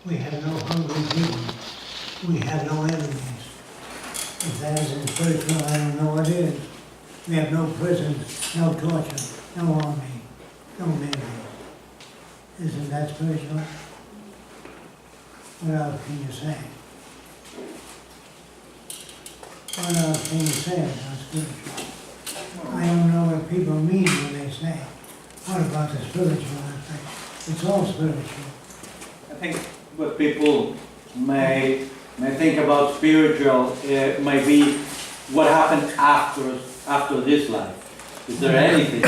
We have no hungry people. We have no enemies. If that isn't spiritual, I don't know what is. We have no prisons, no torture, no army, no navy. Isn't that spiritual? What else can you say? What else can you say about spiritual? I don't know what people mean when they say, what about the spiritual aspect? It's all spiritual. I think what people may think about spiritual may be what happened after this life. Is there anything?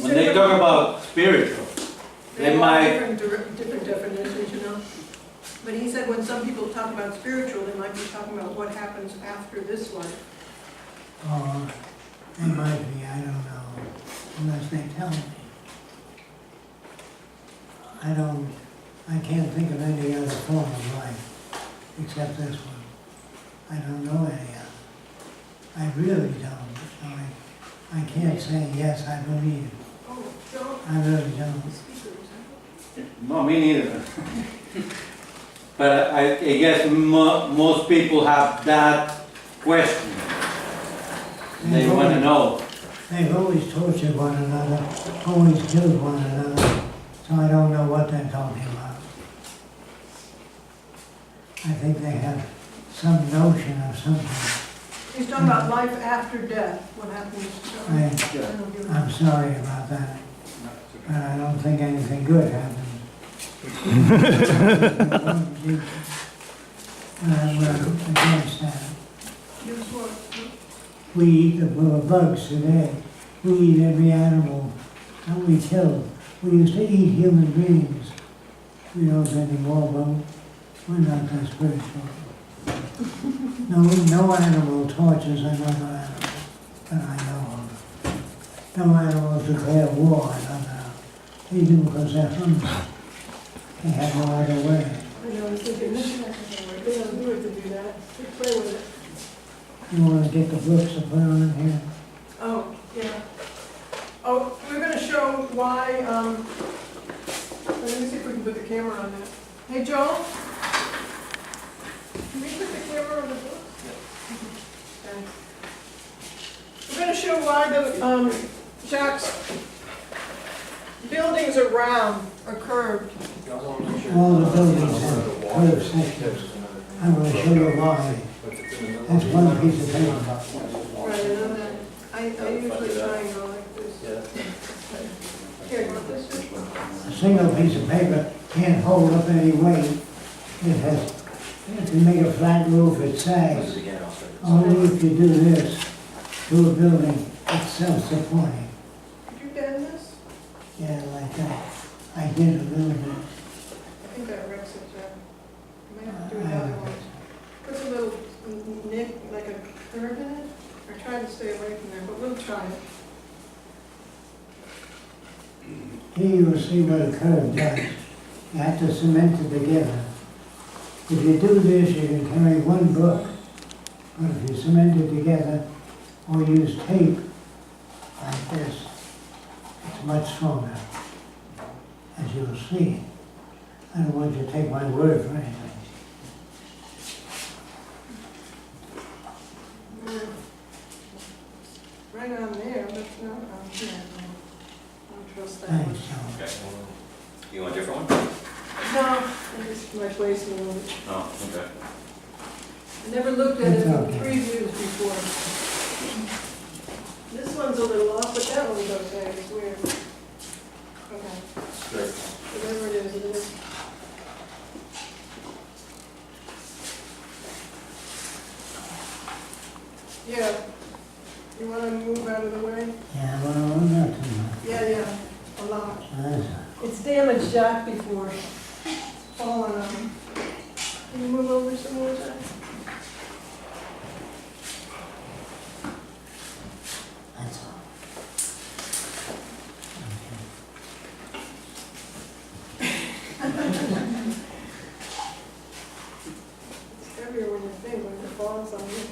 When they talk about spiritual, they might... Different definitions, you know. But he said when some people talk about spiritual, they might be talking about what happens after this life. They might be, I don't know, unless they tell me. I can't think of any other form of life except this one. I don't know any other. I really don't. So I can't say, yes, I believe. Oh, don't. I really don't. No, me neither. But I guess most people have that question. They want to know. They've always tortured one another, always killed one another, so I don't know what they're talking about. I think they have some notion of something. He's talking about life after death, what happens. I'm sorry about that, but I don't think anything good happens. We're against that. We eat the bugs today. We eat every animal that we kill. We used to eat human beings. We don't anymore, but we're not that spiritual. No animal tortures another animal that I know of. No animals declare war on another animal. They do because they're hungry. They have no other way. I know, I'm thinking, they don't do it to do that. They play with it. You want to get the books to put on here? Oh, yeah. Oh, we're going to show why, let me see if we can put the camera on that. Hey, Joel? Can we put the camera on the book? Thanks. We're going to show why the, Jacque's buildings are round or curved. All the buildings have curved sections. I'm going to show you why. That's one piece of paper. Right, I know that. I usually try and go like this. Here, you want this? A single piece of paper can't hold up any weight. It has, to make a flat roof, it sags. Only if you do this to a building, it's self-supporting. Did you bend this? Yeah, like that. I did a little bit. I think that wrecks it, Jack. I might have to do another one. Puts a little nick, like a curve in it. Or try to stay away from there, but we'll try it. Here you will see what a curve does. You have to cement it together. If you do this, you can carry one book. But if you cement it together or use tape like this, it's much stronger, as you'll see. I don't want you to take my word for anything. Right on there, but not on here. I don't trust that Thanks, one. John. Okay. You want a different one? No, I just my place a little bit. Oh, okay. I never looked at it It's from okay. three views before. This one's a little off, but that one's okay. It's weird. Okay. Great. Whatever it is, it is. Yeah. You want to move out of the way? Yeah, well, not too much. Yeah, a lot. That's It's damaged Jacque before. Fallen on him. Can you move over some more, Jacque? That's all. It's heavier when you think, when it falls on you.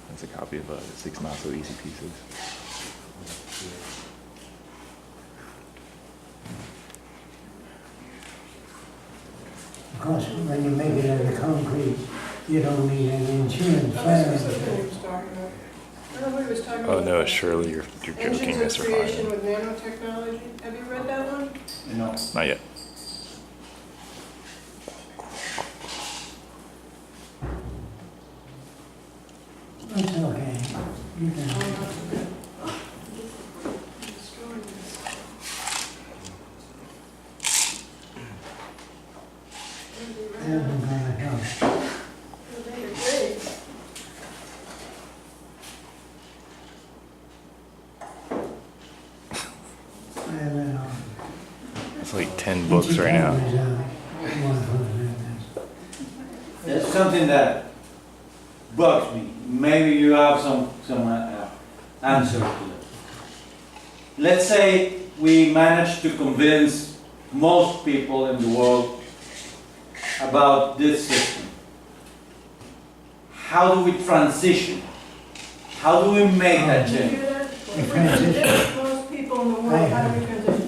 That's a copy of 6 knots. Also easy pieces. Of course, when you make it out of concrete, you don't need any insurance. Oh, this was the thing he was talking about. I don't know what he was talking about. Oh no, surely you're joking, Engines Mr. of creation Fine. with nanotechnology. Have you read that one? No. Not yet. It's okay. You can, Oh, not so good. Destroying this. it isn't gonna help. Great. I have it on. It's like 10 books right now. There's something that bugs me. Maybe you have some answer to it. Let's say we manage to convince most people in the world about this system. How do we transition? How do we make that Did you change? hear that? If we're gonna convince most people in the world, how do we transition?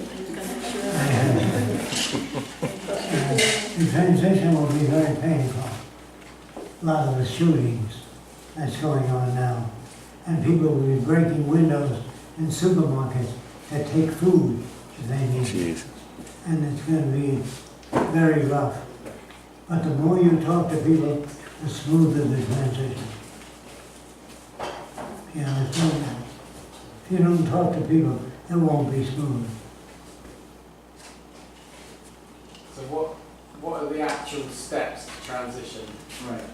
The transition will be very painful. A lot of the shootings that's going on now. And people will be breaking windows in supermarkets that take food if they need it. Jeez. And it's going to be very rough. But the more you talk to people, the smoother the transition. You understand that? If you don't talk to people, it won't be smooth. So what are the actual steps to transition? Right.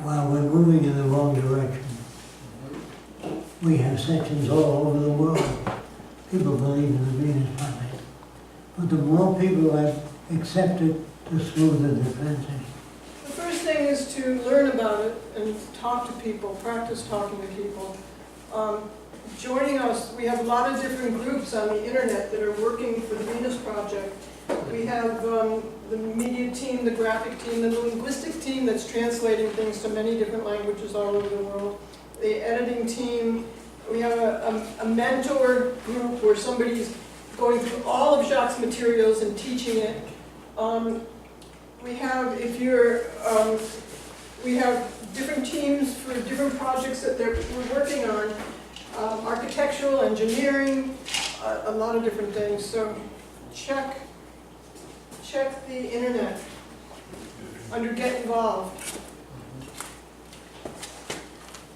Well, we're moving in the wrong direction. We have sections all over the world. People believe in the Venus Project. But the more people have accepted, the smoother the transition. The first thing is to learn about it and talk to people, practice talking to people. Joining us, we have a lot of different groups on the internet that are working for the Venus Project. We have the media team, the graphic team, the linguistic team that's translating things to many different languages all over the world. The editing team, we have a mentor group where somebody's going through all of Jacque's materials and teaching it. We have, we have different teams for different projects that we're working on. Architectural, engineering, a lot of different things. So check the internet under Get Involved.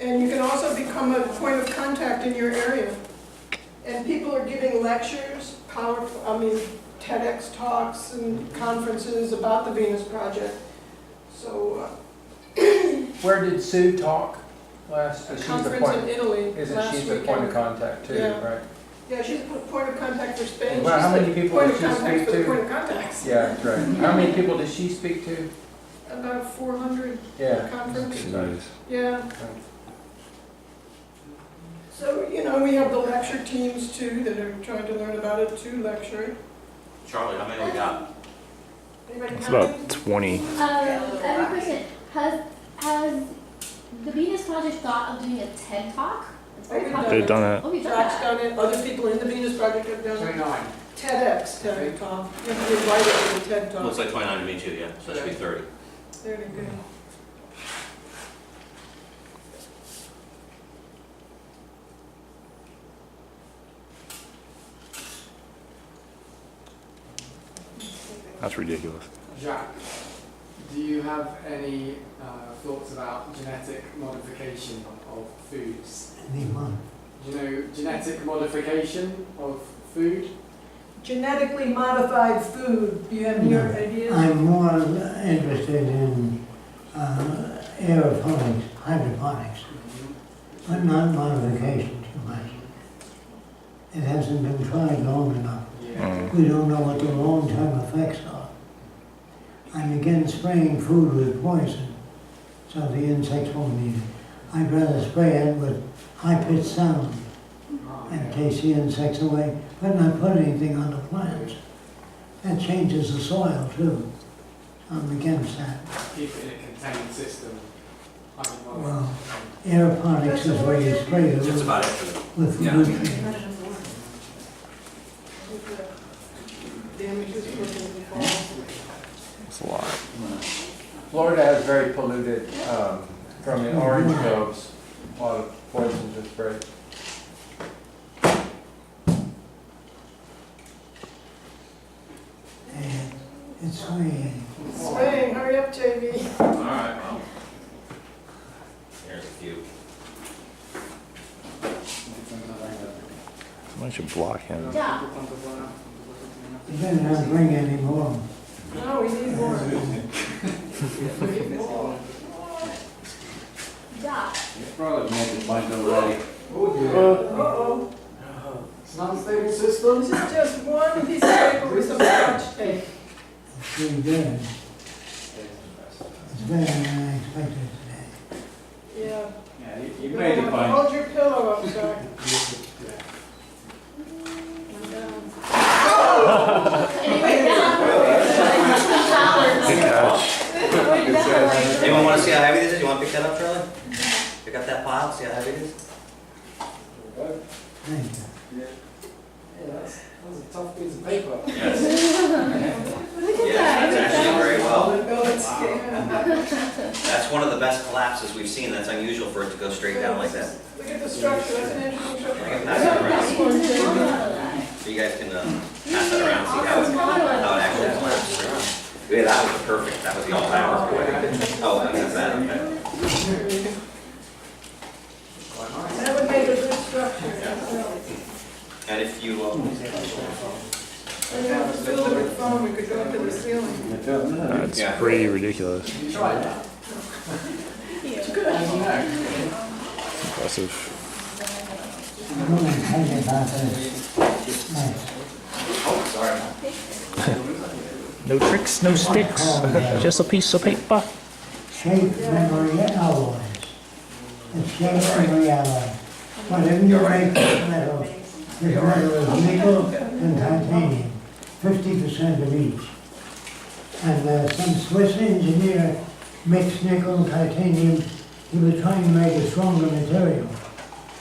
And you can also become a point of contact in your area. And people are giving lectures, TEDx talks and conferences about the Venus Project. So, Where did Sue talk last? a She's the conference point, in Italy isn't last she the weekend. point of contact too, Yeah. right? Yeah, she's the point of contact for Spain. Well, how She's many the people point does of she contact speak for the to? point of contacts. Yeah, that's right. How many people does she speak to? About 400 Yeah. conference. Jeez. Yeah. So, we have the lecture teams too that are trying to learn about it too, lecture. Charlie, how many we got? Anybody It's counting? about 20. I have a question. Has the Venus Project thought of doing a TED Talk? It's very We've popular. They've done that. Oh, you've done Jack's that. done it, other people in the Venus Project have done it. 29. TEDx, TED Talk. You have to be invited to the TED Talk. Looks like 29 to me too, yeah, so that should be 30. There you go. That's ridiculous. Jacque, do you have any thoughts about genetic modification of foods? Anyone? Do you know genetic modification of food? Genetically modified food, do you have any ideas? I'm more interested in aeroponics, hydroponics, but not modification too much. It hasn't been tried long enough. Yeah. We don't know what the long-term effects are. I'm against spraying food with poison, so the insects won't eat it. I'd rather spray it with high-pitched sound and chase the insects away, but not put anything on the plants. That changes the soil too. I'm against that. Keep it in a contained system. Well, aeroponics is where you spray the That's roof about it for with Yeah. nutrients. Damages for the fall. It's a lot. Florida has very polluted, from the orange groves, a lot of poisons are sprayed. And it's swaying. Swaying, hurry up, JV. All right, well. Here's a few. Somebody should block him. Yeah. You better not bring any more. No, we need more. We need more. Yeah. You probably made the point already. Uh-oh. It's an unstable system. This is just one piece of paper with some scotch tape. It's pretty good. It's better than I expected today. Yeah. Yeah, you made the point. Hold your pillow up, Jacque. Anyway, Good catch. Anyone want to see how heavy this is? You want to pick that up, Charlie? Pick up that pile, see how heavy it is? Thank you. Yeah, that's a tough piece of paper. Yes. Yeah, that's actually very well. No, it's, yeah. That's one of the best collapses we've seen. That's unusual for it to go straight down like that. Look at the structure, that's an interesting structure. I can pass that around. So you guys can pass that around, see how it actually collapses. Yeah, that was the perfect, that was the all-timer. Oh, that's that, okay. That would make a good structure. And if you, And you have to fill it with foam, it could go up to the ceiling. That's Yeah. pretty ridiculous. You tried that? It's good. Impressive. I'm going to tell you about this. Nice. oh, sorry. No tricks, no sticks, just a piece of paper. Shape, memory, alloys. The shape, memory, alloy. Whatever you make this metal is nickel and titanium, 50% of each. And some Swiss engineer mixed nickel and titanium. He was trying to make a stronger material.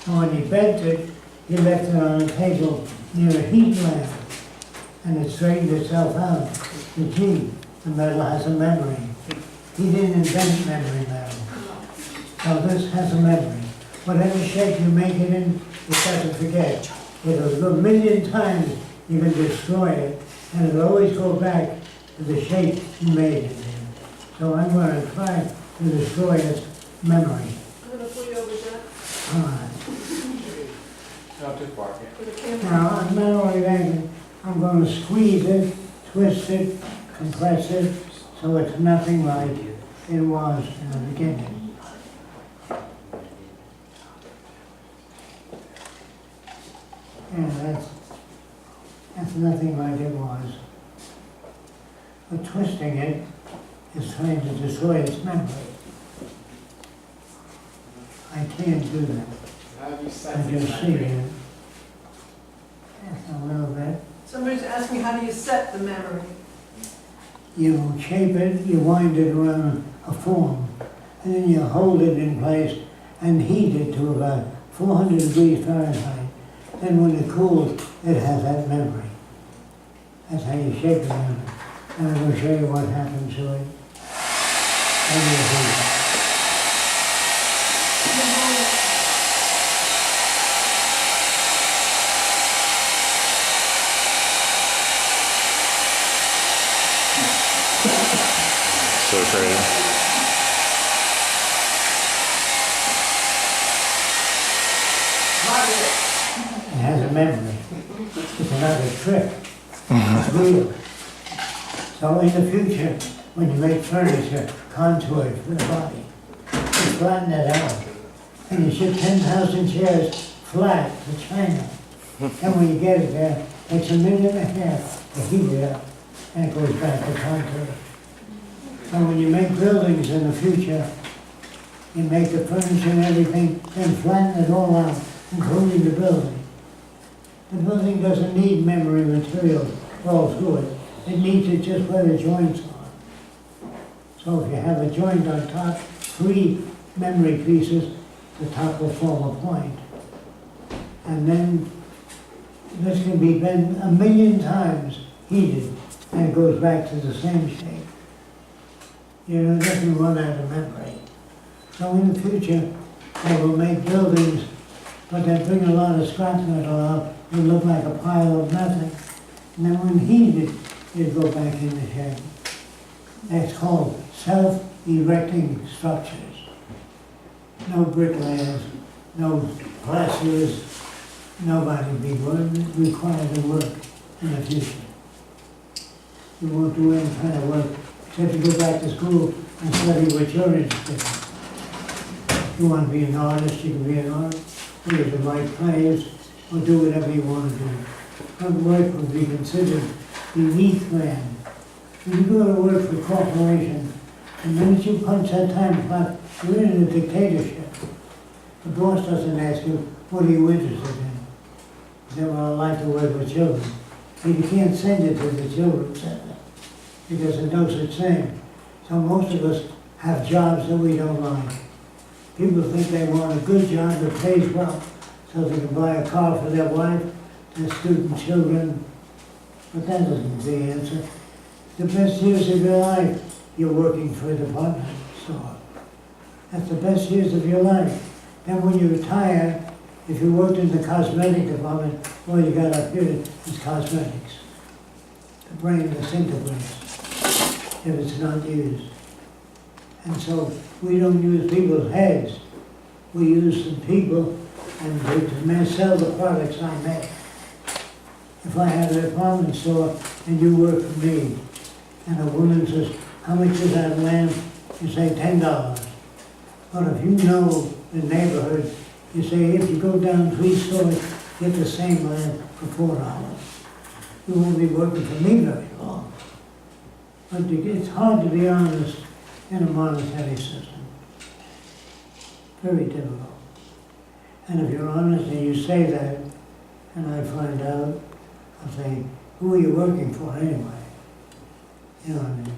And when he bent it, he left it on a table near a heat lamp, and it straightened itself out. The key, the metal has a memory. He didn't invent memory metal. So this has a memory. Whatever shape you make it in, it doesn't forget. It'll go a million times, you can destroy it, and it'll always go back to the shape you made it in. So I'm going to try to destroy its memory. I'm gonna pull you over, Jacque, All right. Not too far. for the camera. Now, I'm not only that, I'm going to squeeze it, twist it, compress it, so it's nothing like it was in the beginning. Yeah, that's nothing like it was. But twisting it is trying to destroy its memory. I can't do that. How have you set I it? just see it. Yes, a little bit. Somebody's asking, how do you set the memory? You shape it, you wind it around a form, and then you hold it in place and heat it to about 400 degrees Fahrenheit. Then when it cools, it has that memory. That's how you shape the memory. And I'm going to show you what happens to it. And you'll see. So crazy. It has a memory. It's another trick. It's real. So in the future, when you make furniture, contoured for the body, you flatten it out. And you ship 10,000 chairs flat to China. And when you get it there, it takes a minute and a half to heat it up, and it goes back to contour. So when you make buildings in the future, you make the furniture and everything, then flatten it all out, including the building. The building doesn't need memory material all through it. It needs it just where the joints are. So if you have a joint on top, 3 memory pieces, the top will form a point. And then this can be bent 1,000,000 times heated, and it goes back to the same shape. You know, it doesn't run out of memory. So in the future, they will make buildings, but they bring a lot of scrap metal out, it'll look like a pile of nothing. And then when heated, it'll go back into shape. That's called self-erecting structures. No bricklayers, no plasters, nobody be required to work in the future. You won't do any kind of work except to go back to school and study what you're interested in. If you want to be an artist, you can be an artist, you can write plays, or do whatever you want to do. But work would be considered beneath man. When you go to work for a corporation, the minute you punch that time clock, you're in a dictatorship. The boss doesn't ask you, what are you interested in? He said, well, I like to work with children. But you can't send it to the children's center, because there's no such thing. So most of us have jobs that we don't like. People think they want a good job that pays well, so they can buy a car for their wife, their student children, but that isn't the answer. The best years of your life, you're working for a department store. That's the best years of your life. Then when you retire, if you worked in the cosmetic department, all you got up here is cosmetics. The brain disintegrates if it's not used. And so we don't use people's heads. We use the people and to sell the products I make. If I have a department store and you work for me, and a woman says, how much is that lamp? You say $10. But if you know the neighborhood, you say, if you go down 3 stores, get the same lamp for $4. You won't be working for me very long. But it's hard to be honest in a monetary system. Very difficult. And if you're honest and you say that, and I find out, I'll say, who are you working for anyway? You know what I mean?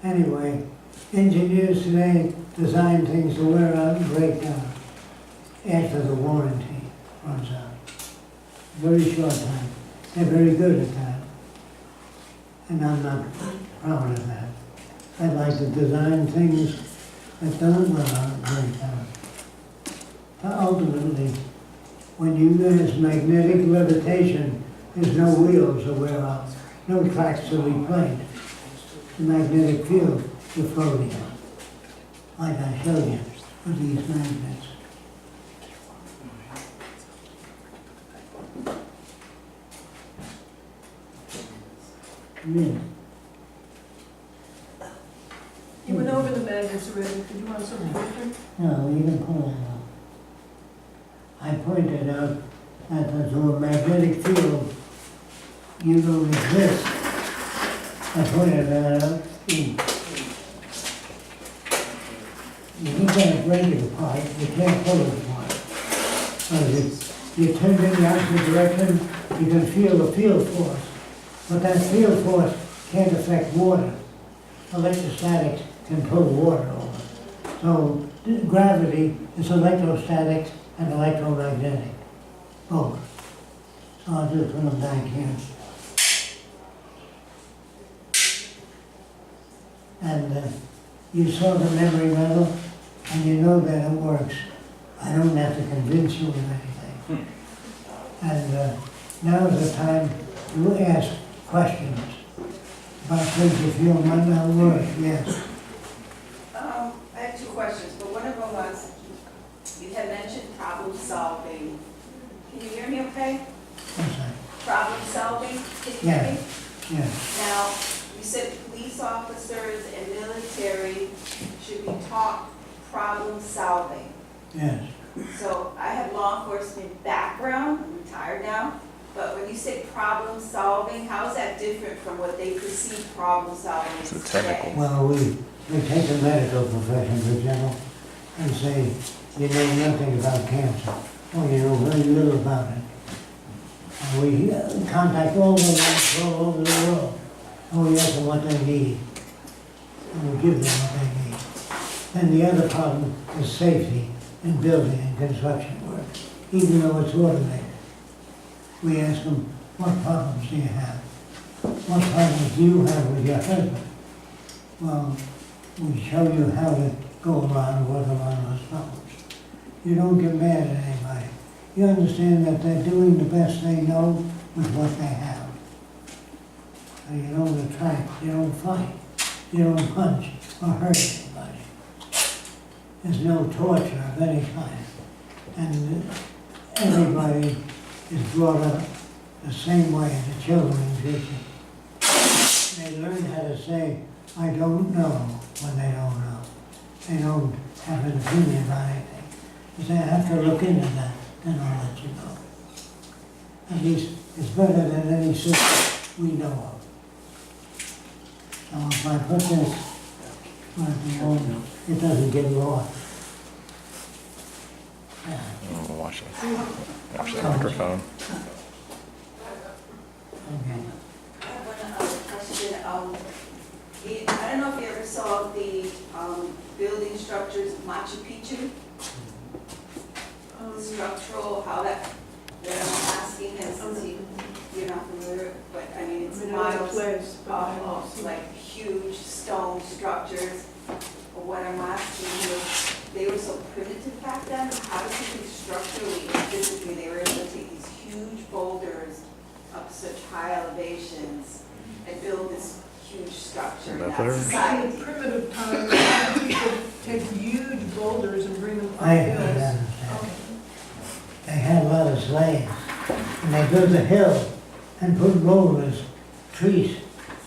Anyway, engineers today design things to wear out and break down after the warranty runs out. Very short time. They're very good at that. And I'm not proud of that. I like to design things that don't run out and break down. But ultimately, when you use magnetic levitation, there's no wheels to wear out, no tracks to replace. The magnetic field, you're floating on, like I showed you with these magnets. Yeah. You went over the magnets already. Did you want something different? No, you can pull that out. I pointed out that there's a magnetic field. You don't exist. I pointed that out. You can't break it apart. You can't pull it apart. If you turn it in the opposite direction, you can feel the field force. But that field force can't affect water. Electrostatics can pull water over. So gravity is electrostatic and electromagnetic, both. So I'll just put them back here. And you saw the memory metal, and you know that it works. I don't have to convince you of anything. And now's the time to ask questions about things you feel might not work. Yes. I have 2 questions, but one of them was, you had mentioned problem solving. Can you hear me okay? I'm sorry. Problem solving, can you hear me? Yes. Now, you said police officers and military should be taught problem solving. Yes. So I have law enforcement background, I'm retired now, but when you say problem solving, how is that different from what they perceive problem solving as today? Well, we take the medical profession, for example, and say, you know nothing about cancer, or you know very little about it. And we contact all the labs all over the world, and we ask them what they need, and we give them what they need. Then the other problem is safety in building and construction work, even though it's automated. We ask them, what problems do you have? What problems do you have with your husband? Well, we show you how to go around and work around those problems. You don't get mad at anybody. You understand that they're doing the best they know with what they have. And you don't attract, you don't fight, you don't punch or hurt anybody. There's no torture of any kind. And everybody is brought up the same way as the children in future. They learn how to say, I don't know, when they don't know. They don't have an opinion about anything. If they have to look into that, then I'll let you know. At least it's better than any system we know of. So if I put this at the moment, it doesn't get lost. Oh, watch that microphone. Okay. I have one other question. I don't know if you ever saw the building structures of Machu Picchu. Structural, how that, what I'm asking is, since you're not familiar, but I mean, it's miles of like huge stone structures. But what I'm asking is, they were so primitive back then, how do you think structurally and physically they were able to take these huge boulders up such high elevations and build this huge structure in that Better. society? In primitive times, how do people take huge boulders and bring them up I hills? understand. Okay. They had a lot of slaves, and they built a hill and put rollers, trees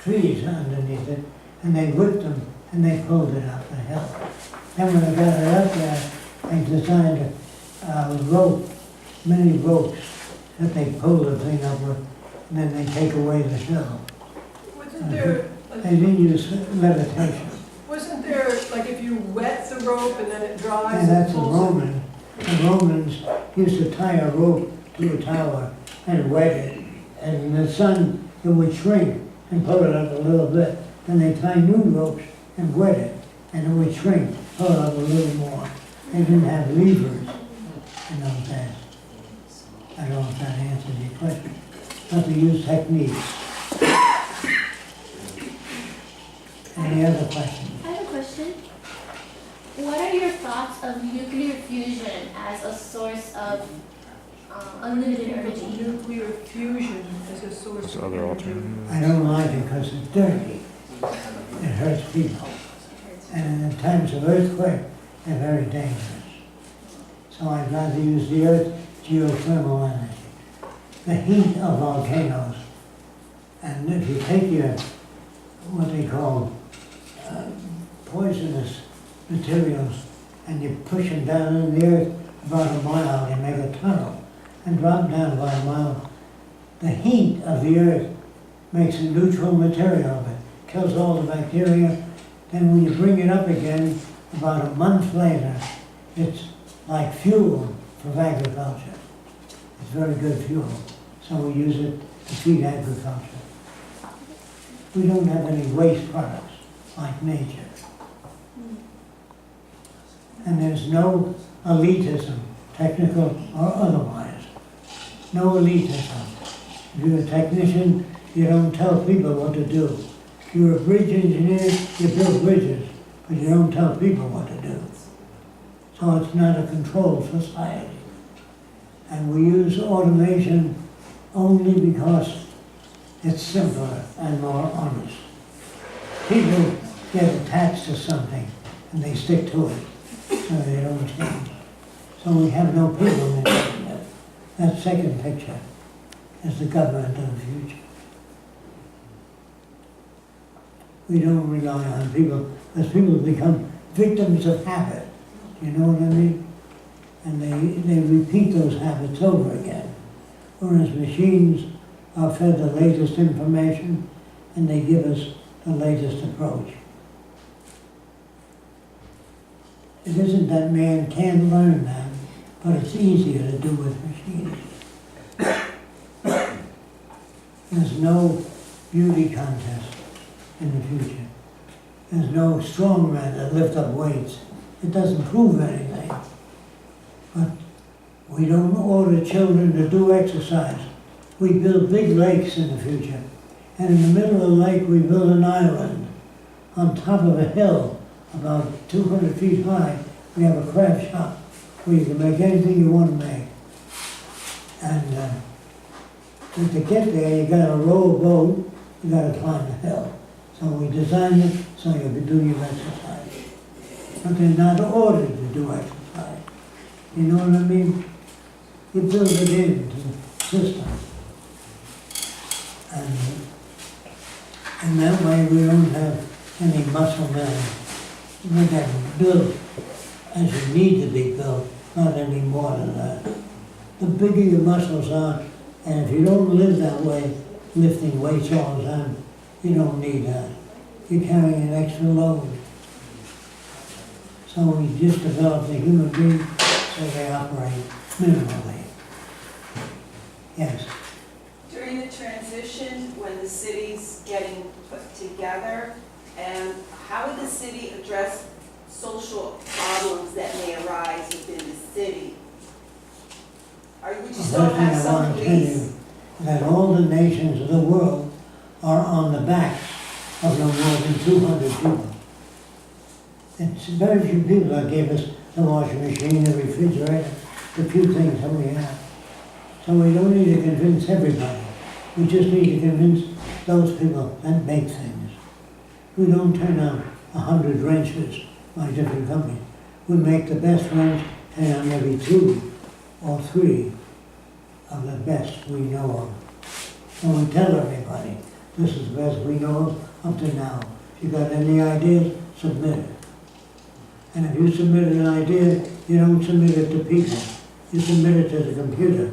underneath it, and they whipped them and they pulled it up the hill. Then when they got it up there, they designed a rope, many ropes that they pull the thing up with, and then they take away the hill. Wasn't there, They didn't use levitation. wasn't there, like if you wet the rope and then it dries? And that's it the pulls it? Roman. The Romans used to tie a rope to a tower and wet it, and in the sun it would shrink and pull it up a little bit. Then they tie new ropes and wet it, and it would shrink, pull it up a little more. They didn't have levers in those days. I don't know if that answers your question, but they used techniques. Any other questions? I have a question. What are your thoughts of nuclear fusion as a source of unlimited energy? Nuclear fusion as a source There's of other energy. alternatives. I don't like it because it's dirty. It hurts people. And in times of earthquake, they're very dangerous. So I'd rather use the earth geothermal energy. The heat of volcanoes, and if you take your, what they call poisonous materials, and you push them down in the earth about a mile, you make a tunnel, and drop down about a mile, the heat of the earth makes a neutral material of it, kills all the bacteria. Then when you bring it up again, about a month later, it's like fuel for agriculture. It's very good fuel, so we use it to feed agriculture. We don't have any waste products like nature. And there's no elitism, technical or otherwise. No elitism. If you're a technician, you don't tell people what to do. If you're a bridge engineer, you build bridges, but you don't tell people what to do. So it's not a controlled society. And we use automation only because it's simpler and more honest. People get attached to something and they stick to it, so they don't change. So we have no people in it. That second picture is the government of the future. We don't rely on people, because people become victims of habit. You know what I mean? And they repeat those habits over again. Whereas machines are fed the latest information and they give us the latest approach. It isn't that man can learn that, but it's easier to do with machines. There's no beauty contest in the future. There's no strongmen that lift up weights It doesn't prove anything. But we don't order children to do exercise. We build big lakes in the future. And in the middle of the lake, we build an island. On top of a hill, about 200 feet high, we have a craft shop where you can make anything you want to make. And to get there, you gotta row a boat, you gotta climb the hill. So we designed it so you can do your exercise. But they're not ordered to do exercise. You know what I mean? You build it into the system. And that way we don't have any muscle men. We can build as you need to be built, not any more than that. The bigger your muscles are, and if you don't live that way, lifting weights all the time, you don't need that. You're carrying an extra load. So we just developed a human being so they operate minimally. Yes. During the transition, when the city's getting put together, and how would the city address social problems that may arise within the city? Or would you The still first thing have I some want to tell police? you that all the nations of the world are on the backs of no more than 200 people. It's very few people that gave us the washing machine, the refrigerator, the few things that we have. So we don't need to convince everybody. We just need to convince those people that make things. We don't turn out 100 wrenches by different companies. We make the best wrench, turn out maybe 2 or 3 of the best we know of. So we tell everybody, this is the best we know of up to now. If you got any ideas, submit it. And if you submit an idea, you don't submit it to people. You submit it to the computer.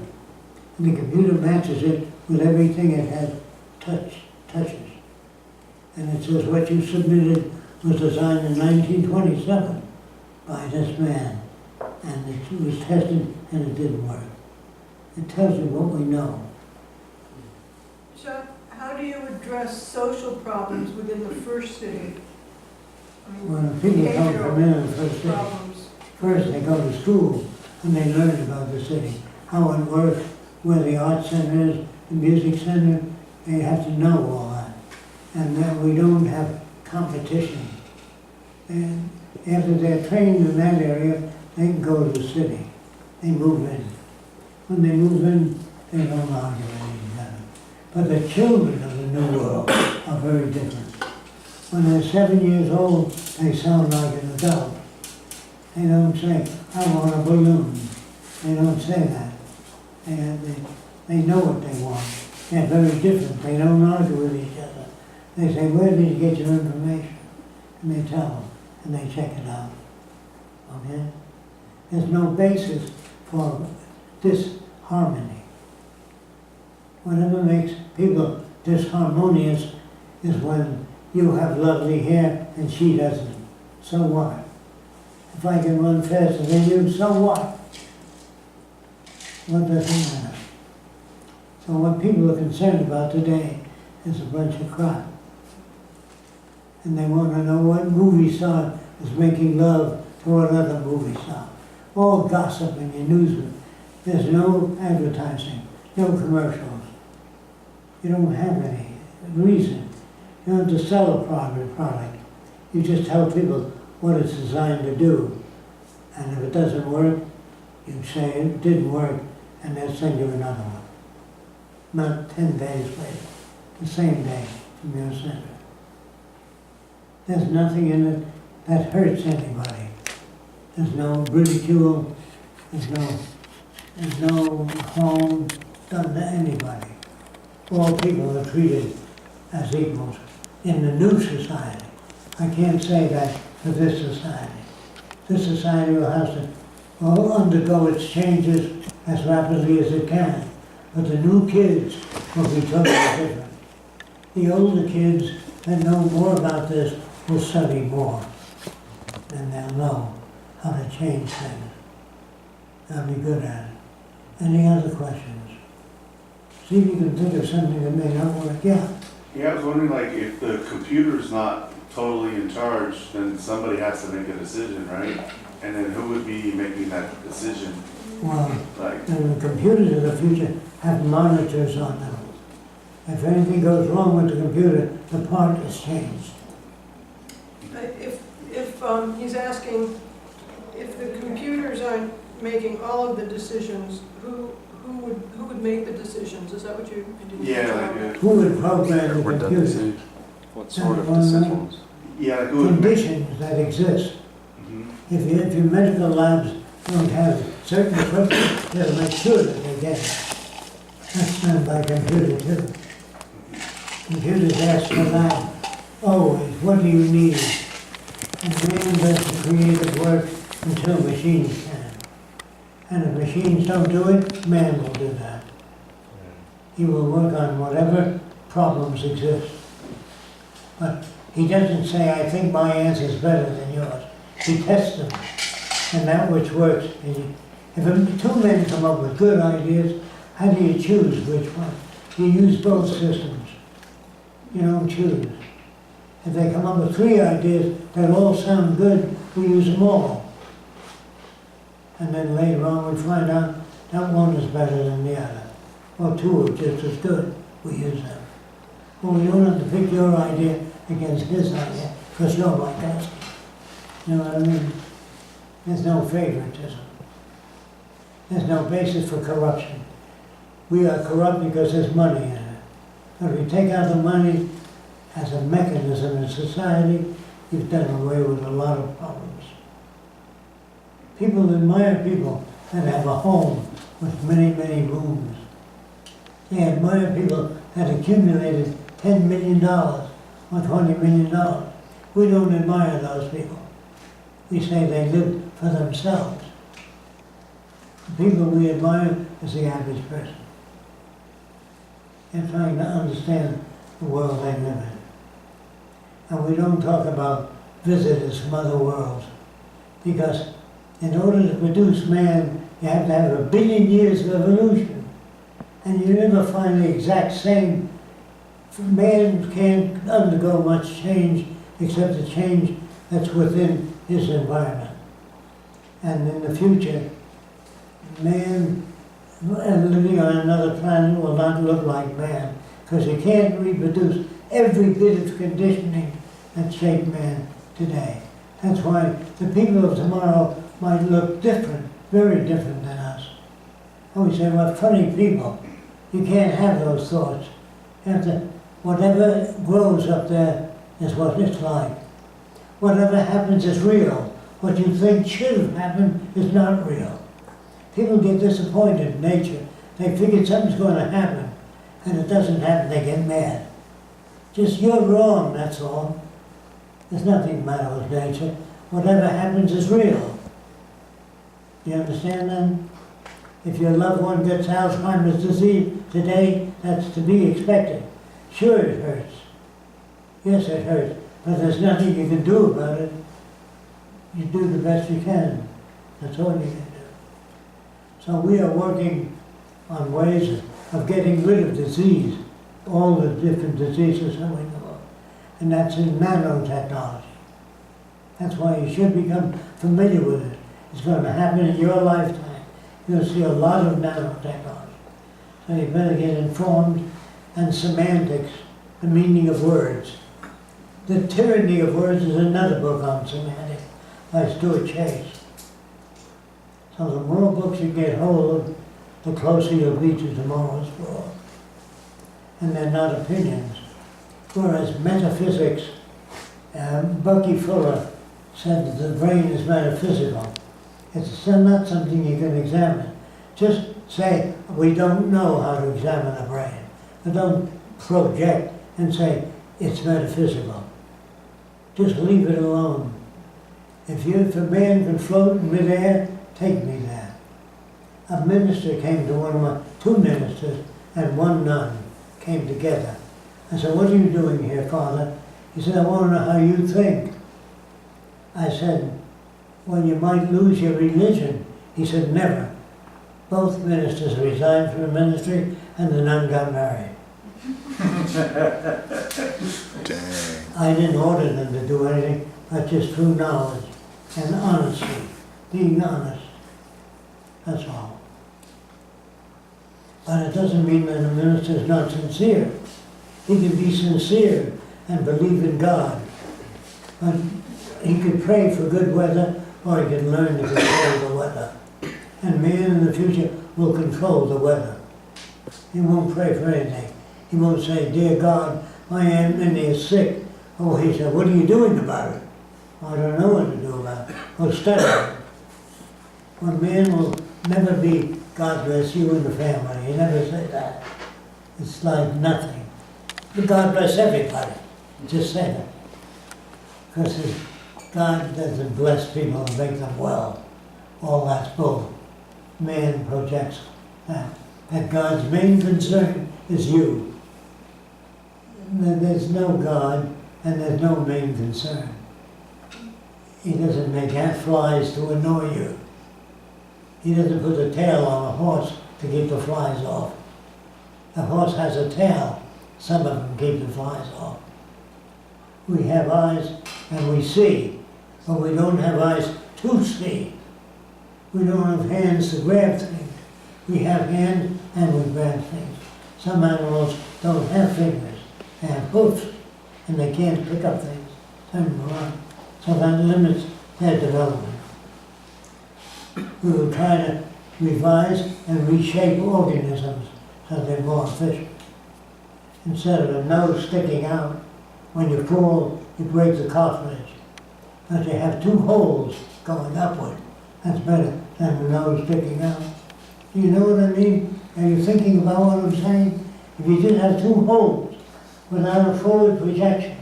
And the computer matches it with everything it has touches. And it says what you submitted was designed in 1927 by this man. And it was tested and it didn't work. It tells you what we know. Jacque, how do you address social problems within the first city? I mean, When people come from in the first city, problems. first they go to school and they learn about the city, how it works, where the art center is, the music center. They have to know all that. And then we don't have competition. And after they're trained in that area, they can go to the city. They move in. When they move in, they don't argue with each other. But the children of the new world are very different. When they're 7 years old, they sound like an adult. They don't say, I want a balloon. They don't say that. They know what they want. They're very different. They don't argue with each other. They say, where did you get your information? And they tell them, and they check it out. Okay? There's no basis for disharmony. Whatever makes people disharmonious is when you have lovely hair and she doesn't. So what? If I can run faster than you, so what? What does it matter? So what people are concerned about today is a bunch of crap. And they want to know what movie star is making love to another movie star. All gossip in your newsroom. There's no advertising, no commercials. You don't have any reason. You don't have to sell a product. You just tell people what it's designed to do. And if it doesn't work, you say it didn't work, and they'll send you another one. Not 10 days later, the same day from your center. There's nothing in it that hurts anybody. There's no ridicule, there's no harm done to anybody. All people are treated as equals in the new society. I can't say that for this society. This society will have to undergo its changes as rapidly as it can. But the new kids will be totally different. The older kids that know more about this will study more. And they'll know how to change things. They'll be good at it. Any other questions? See if you can think of something that may not work. Yeah. Yeah, I was wondering, like, if the computer's not totally in charge, then somebody has to make a decision, right? And then who would be making that decision? Well, Like, and the computers of the future have monitors on them. If anything goes wrong with the computer, the part is changed. If he's asking, if the computers aren't making all of the decisions, who would make the decisions? Is that what you? yeah, like, Who would program the computer? What sort of Well, decisions? yeah, like who would make? Conditions that exist. Mhm. If your medical labs don't have certain equipment, they'll make sure that they get it. That's done by computer too. Computers ask for that always, what do you need? And man does the creative work until machines can. And if machines don't do it, man will do that. He will work on whatever problems exist. But he doesn't say, I think my answer is better than yours. He tests them, and that which works. If two men come up with good ideas, how do you choose which one? You use both systems. You don't choose. If they come up with 3 ideas that all sound good, we use them all. And then later on we find out that one is better than the other. Or 2 are just as good, we use them. Well, we don't have to pick your idea against his idea, because you're like us. You know what I mean? There's no favoritism. There's no basis for corruption. We are corrupt because there's money in it. But if you take out the money as a mechanism in society, you've done away with a lot of problems. People admire people that have a home with many, many rooms. They admire people that accumulated $10 million or $20 million. We don't admire those people. We say they live for themselves. The people we admire is the average person. They're trying to understand the world they live in. And we don't talk about visitors from other worlds, because in order to produce man, you have to have 1 billion years of evolution. And you never find the exact same. Man can't undergo much change except the change that's within his environment. And in the future, man living on another planet will not look like man, because he can't reproduce every bit of conditioning that shaped man today. That's why the people of tomorrow might look different, very different than us. And we say, well, funny people. You can't have those thoughts. You have to, whatever grows up there is what it's like. Whatever happens is real. What you think should have happened is not real. People get disappointed in nature. They figure something's going to happen, and it doesn't happen, they get mad. Just, you're wrong, that's all. There's nothing the matter with nature. Whatever happens is real. Do you understand then? If your loved one gets Alzheimer's disease today, that's to be expected. Sure, it hurts. Yes, it hurts. But there's nothing you can do about it. You do the best you can. That's all you can do. So we are working on ways of getting rid of disease, all the different diseases that we know of. And that's in nanotechnology. That's why you should become familiar with it. It's going to happen in your lifetime. You'll see a lot of nanotechnology. So you better get informed. And semantics, the meaning of words. The Tyranny of Words is another book on semantics by Stuart Chase. So the more books you get hold of, the closer you'll be to tomorrow's world. And they're not opinions. Whereas metaphysics, Bucky Fuller said that the brain is metaphysical. It's not something you can examine. Just say, we don't know how to examine a brain. But don't project and say, it's metaphysical. Just leave it alone. If a man can float in midair, take me there. A minister came to one of my, 2 ministers and 1 nun came together. I said, what are you doing here, Father? He said, I want to know how you think. I said, well, you might lose your religion. He said, never. Both ministers resigned from the ministry and the nun got married. I didn't order them to do anything, but just through knowledge and honesty, being honest. That's all. But it doesn't mean that a minister is not sincere. He can be sincere and believe in God. But he could pray for good weather, or he can learn to control the weather. And man in the future will control the weather. He won't pray for anything. He won't say, "Dear God, my Aunt Minnie is sick." Oh, he said, "What are you doing about it?" "I don't know what to do about it." "Well, study it." One man will never be, "God bless you and the family." He never say that. It's like nothing. But God bless everybody. Just say it. Because God doesn't bless people and make them well. All that's bull. Man projects that. That God's main concern is you. There's no God and there's no main concern. He doesn't make flies to annoy you. He doesn't put a tail on a horse to keep the flies off. A horse has a tail. Some of them keep the flies off. We have eyes and we see, but we don't have eyes to see. We don't have hands to grab things. We have hands and we grab things. Some animals don't have fingers. They have hoofs and they can't pick up things, turn them around. So that limits their development. We will try to revise and reshape organisms so they're more efficient. Instead of a nose sticking out, when you fall, you break the cartilage. But you have two holes going upward. That's better than a nose sticking out. Do you know what I mean? Are you thinking about what I'm saying? If you just have two holes without a forward projection,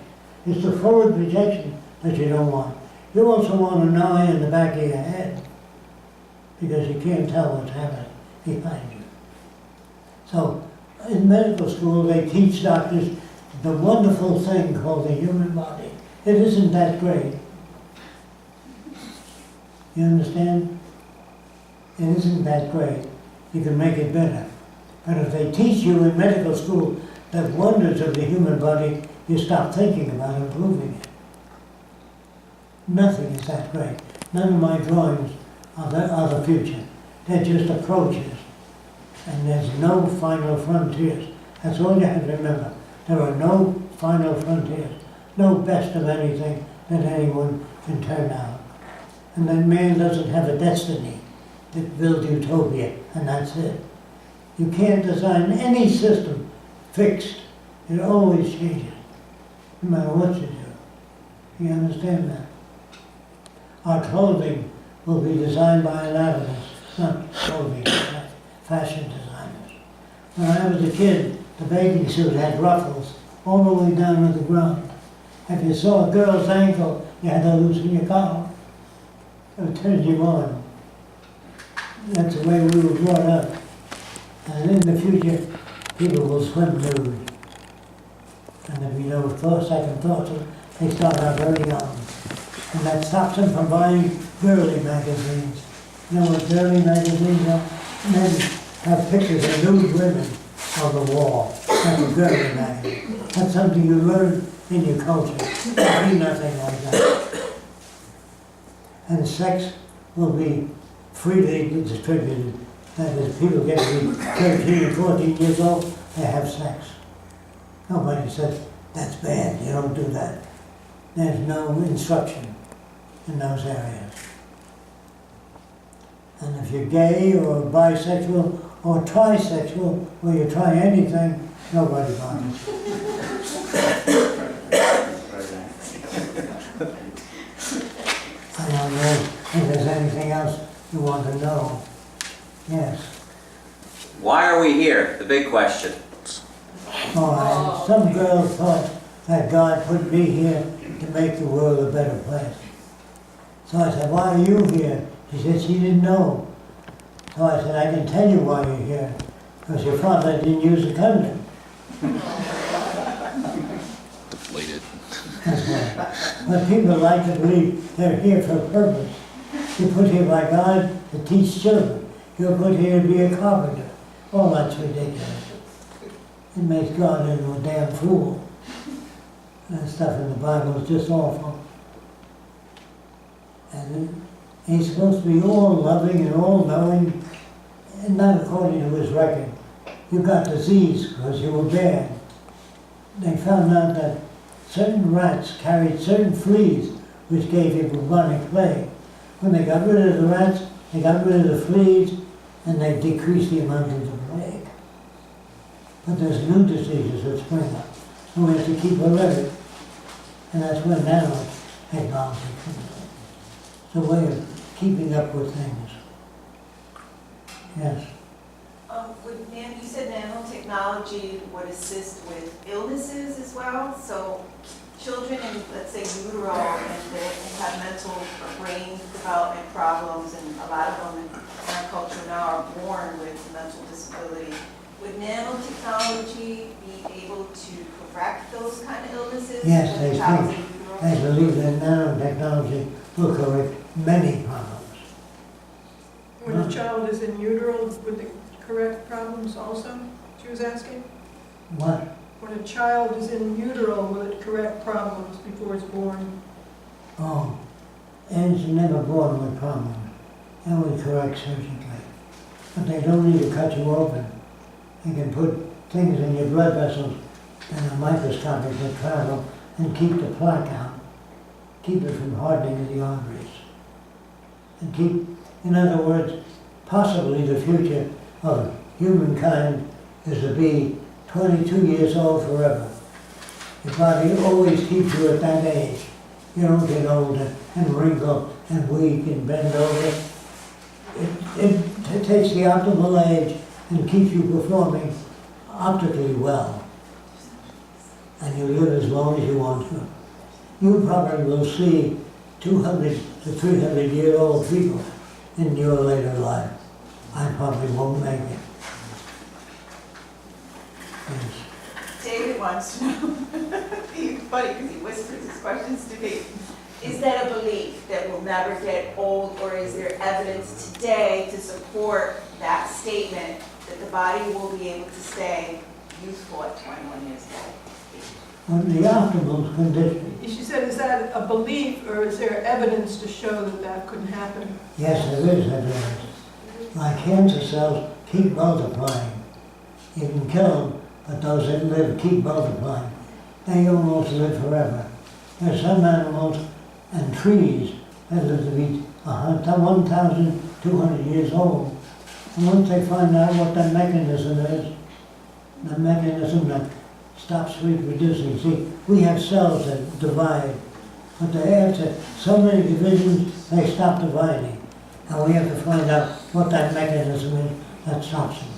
it's the forward projection that you don't want. You also want an eye in the back of your head, because you can't tell what's happening behind you. So, in medical school, they teach doctors the wonderful thing called the human body. It isn't that great. You understand? It isn't that great. You can make it better. But if they teach you in medical school the wonders of the human body, you stop thinking about improving it. Nothing is that great. None of my drawings are the future. They're just approaches. And there's no final frontiers. That's all you have to remember. There are no final frontiers. No best of anything that anyone can turn out. And that man doesn't have a destiny that builds utopia, and that's it. You can't design any system fixed. It always changes, no matter what you do. You understand that? Our clothing will be designed by anatomists, not clothing, fashion designers. When I was a kid, the bathing suit had ruffles all the way down to the ground. If you saw a girl's ankle, you had to loosen your collar. It turned you on. That's the way we were brought up. And in the future, people will swim nude. And if you know second thoughts, they start out very young. And that stops them from buying girly magazines. You know what girly magazines are? Men have pictures of nude women on the wall. That's a girly magazine. That's something you learn in your culture. There'll be nothing like that. And sex will be freely distributed. That is, people get to be 13 or 14 years old, they have sex. Nobody says, that's bad, you don't do that. There's no instruction in those areas. And if you're gay or bisexual or trisexual, or you try anything, nobody bothers. I don't know if there's anything else you want to know. Yes. Why are we here? The big question. Oh, some girl thought that God put me here to make the world a better place. So I said, why are you here? She said she didn't know. So I said, I can tell you why you're here. Because your father didn't use a condom. Deflated. That's why. But people like to believe they're here for a purpose. You're put here by God to teach children. You're put here to be a carpenter. Oh, that's ridiculous. it makes God into a damn fool. That stuff in the Bible is just awful. And he's supposed to be all loving and all knowing, and not according to his record. You got disease because you were bad. They found out that certain rats carried certain fleas which gave you bubonic plague. When they got rid of the rats, they got rid of the fleas, and they decreased the amount of the plague. But there's new diseases that spring up, so we have to keep alert. And that's where nanotechnology comes in. It's a way of keeping up with things. Yes. You said nanotechnology would assist with illnesses as well, so children in, let's say, utero, and they have mental or brain development problems, and a lot of them in our culture now are born with mental disability. Would nanotechnology be able to correct those kind of illnesses? Yes, when the child's in utero? they believe that nanotechnology will correct many problems. When a child is in utero, would it correct problems also, she was asking? What? When a child is in utero, will it correct problems before it's born? Oh, ants are never born with problems. That would correct surgically. But they don't need to cut you open. They can put things in your blood vessels and a microscopic that travel and keep the plaque out. Keep it from hardening of the arteries. And keep, in other words, possibly the future of humankind is to be 22 years old forever. Your body always keeps you at that age. You don't get older and wrinkle and weak and bend over. It takes the optimal age and keeps you performing optically well. And you live as long as you want to. You probably will see 200 to 300-year-old people in your later life. I probably won't make it. Yes. David wants to know, he's funny because he whispers his questions to me. Is that a belief that we'll never get old, or is there evidence today to support that statement that the body will be able to stay youthful at 21 years old? On the optimal condition. She said, is that a belief, or is there evidence to show that that couldn't happen? Yes, there is evidence. My cancer cells keep multiplying. You can kill them, but those that live keep multiplying. They almost live forever. There's some animals and trees that live to be 1,200 years old. And once they find out what that mechanism is, the mechanism that stops reproducing. See, we have cells that divide, but they have so many divisions, they stop dividing. And we have to find out what that mechanism is that stops them.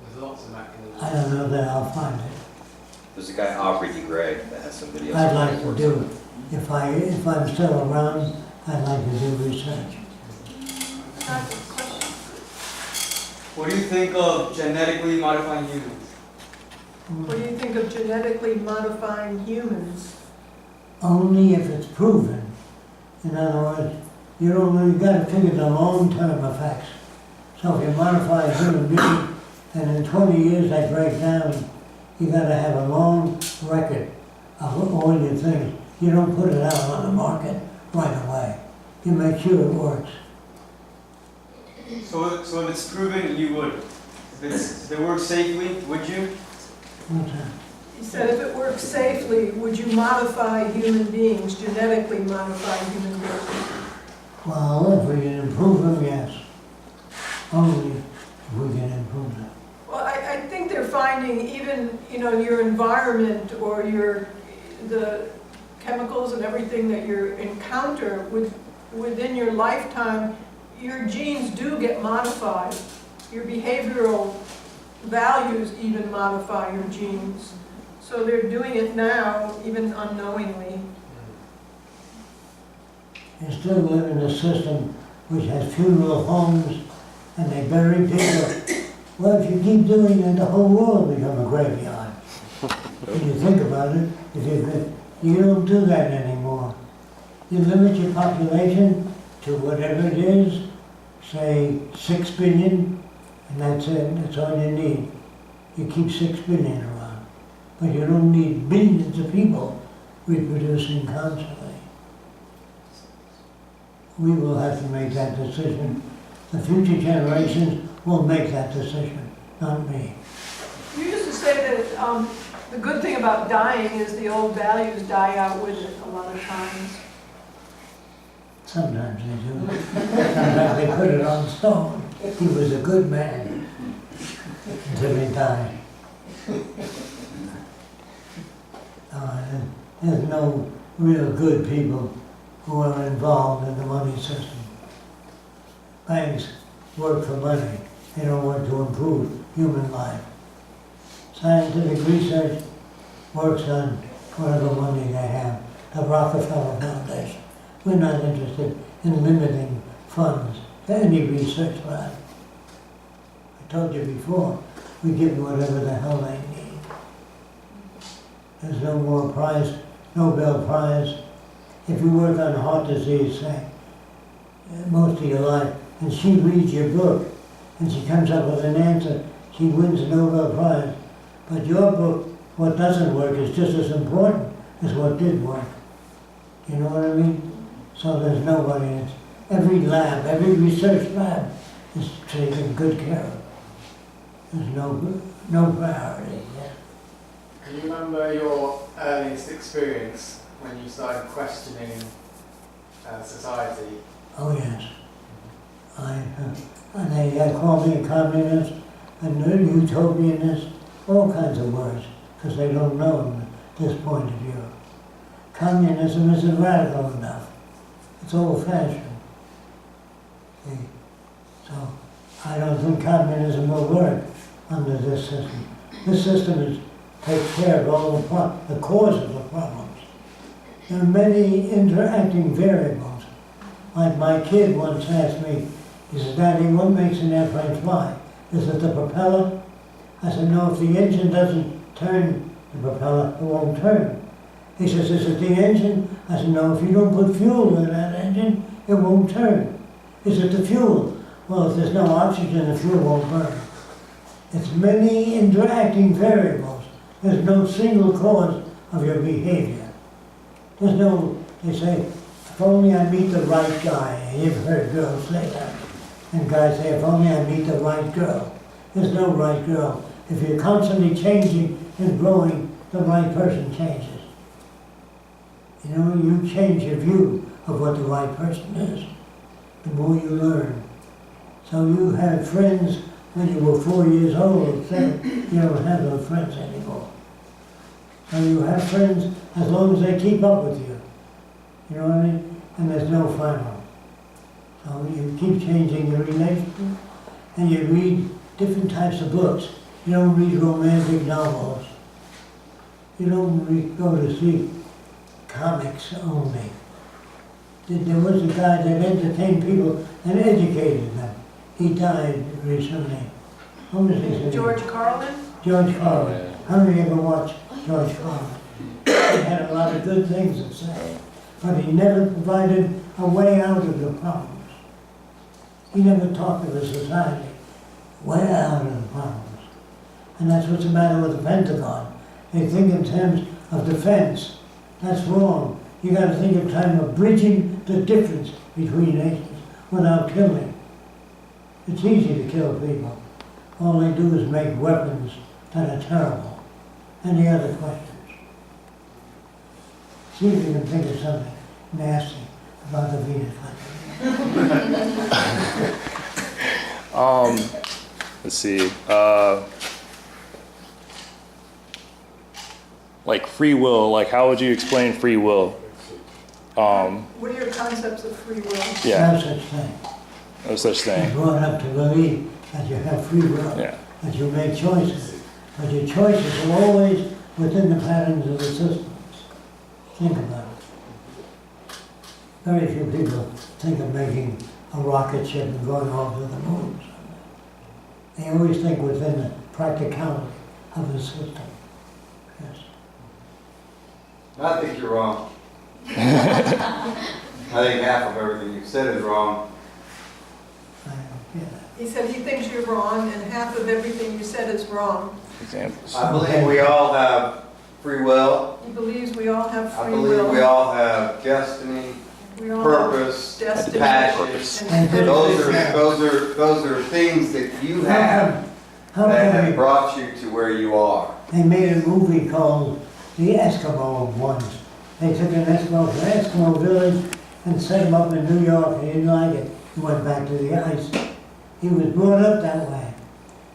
There's lots of mechanisms. I don't know that I'll find it. There's a guy, Aubrey de Grey, that has some videos. I'd like to do, if I'm still around, I'd like to do research. What do you think of genetically modifying humans? What do you think of genetically modifying humans? Only if it's proven. In other words, you got to figure the long-term effects. So if you modify a human being, and in 20 years they break down, you got to have a long record of all your things. You don't put it out on the market right away. You make sure it works. So if it's proven, you would. If it works safely, would you? What's that? He said, if it works safely, would you modify human beings, genetically modify human beings? Well, if we can improve them, yes. Only if we can improve them. Well, I think they're finding even, your environment or the chemicals and everything that you encounter within your lifetime, your genes do get modified. Your behavioral values even modify your genes. So they're doing it now, even unknowingly. You still live in a system which has funeral homes and they bury people. Well, if you keep doing it, the whole world will become a graveyard. When you think about it, you don't do that anymore. You limit your population to whatever it is, say 6 billion, and that's it, that's all you need. You keep 6 billion around, but you don't need billions of people reproducing constantly. We will have to make that decision. The future generations will make that decision, not me. You used to say that the good thing about dying is the old values die out with it a lot of times. Sometimes they do. Sometimes they put it on stone. He was a good man until he died. There's no real good people who are involved in the money system. Banks work for money. They don't work to improve human life. Scientific research works on whatever money they have. The Rockefeller Foundation. We're not interested in limiting funds to any research lab. I told you before, we give them whatever the hell they need. There's no more prize, Nobel Prize. If you work on heart disease, say, most of your life, and she reads your book, and she comes up with an answer, she wins a Nobel Prize. But your book, what doesn't work, is just as important as what did work. You know what I mean? So there's nobody, every lab, every research lab is taken good care of. There's no priority yet. Can you remember your earliest experience when you started questioning society? Oh yes. And they call me a communist, and utopianist, all kinds of words, because they don't know this point of view. Communism isn't radical enough. It's old-fashioned. See? So I don't think communism will work under this system. This system takes care of all the cause of the problems. There are many interacting variables. Like my kid once asked me, he said, "Daddy, what makes an airplane fly? Is it the propeller?" I said, "No, if the engine doesn't turn the propeller, it won't turn." He says, "Is it the engine?" I said, "No, if you don't put fuel in that engine, it won't turn." Is it the fuel? Well, if there's no oxygen, the fuel won't burn. It's many interacting variables. There's no single cause of your behavior. There's no, they say, if only I meet the right guy. You've heard girls say that. And guys say, if only I meet the right girl. There's no right girl. If you're constantly changing and growing, the right person changes. You know, you change your view of what the right person is, the more you learn. So you had friends when you were 4 years old, you don't have those friends anymore. So you have friends as long as they keep up with you. You know what I mean? And there's no final. So you keep changing your relationship, and you read different types of books. You don't read romantic novels. You don't go to see comics only. There was a guy that entertained people and educated them. He died recently. What was his name? George Carlin? George Carlin. How many ever watched George Carlin? He had a lot of good things to say, but he never provided a way out of the problems. He never talked to the society way out of the problems. And that's what's the matter with the Pentagon. They think in terms of defense. That's wrong. You got to think in terms of bridging the difference between nations without killing. It's easy to kill people. All they do is make weapons that are terrible. Any other questions? See if you can think of something nasty about the Venus country. Let's see. Like free will, like how would you explain free will? What are your concepts of free will? Yeah. No such thing. No such thing. You're brought up to believe that you have free will, Yeah. that you make choices. But your choices are always within the patterns of the systems. Think about it. Very few people think of making a rocket ship and going off to the moon. They always think within the practicality of the system. Yes. I think you're wrong. I think half of everything you said is wrong. I don't get it. He said he thinks you're wrong, and half of everything you said is wrong. Examples. I believe we all have free will. He believes we all have I free believe will. we all have destiny, We all purpose, have destiny. passion. And Those are things that you have How that come have brought you to where you are. they made a movie called The Eskimo ones? They took an Eskimo to an Eskimo village and set him up in New York. He didn't like it. He went back to the ice. He was brought up that way.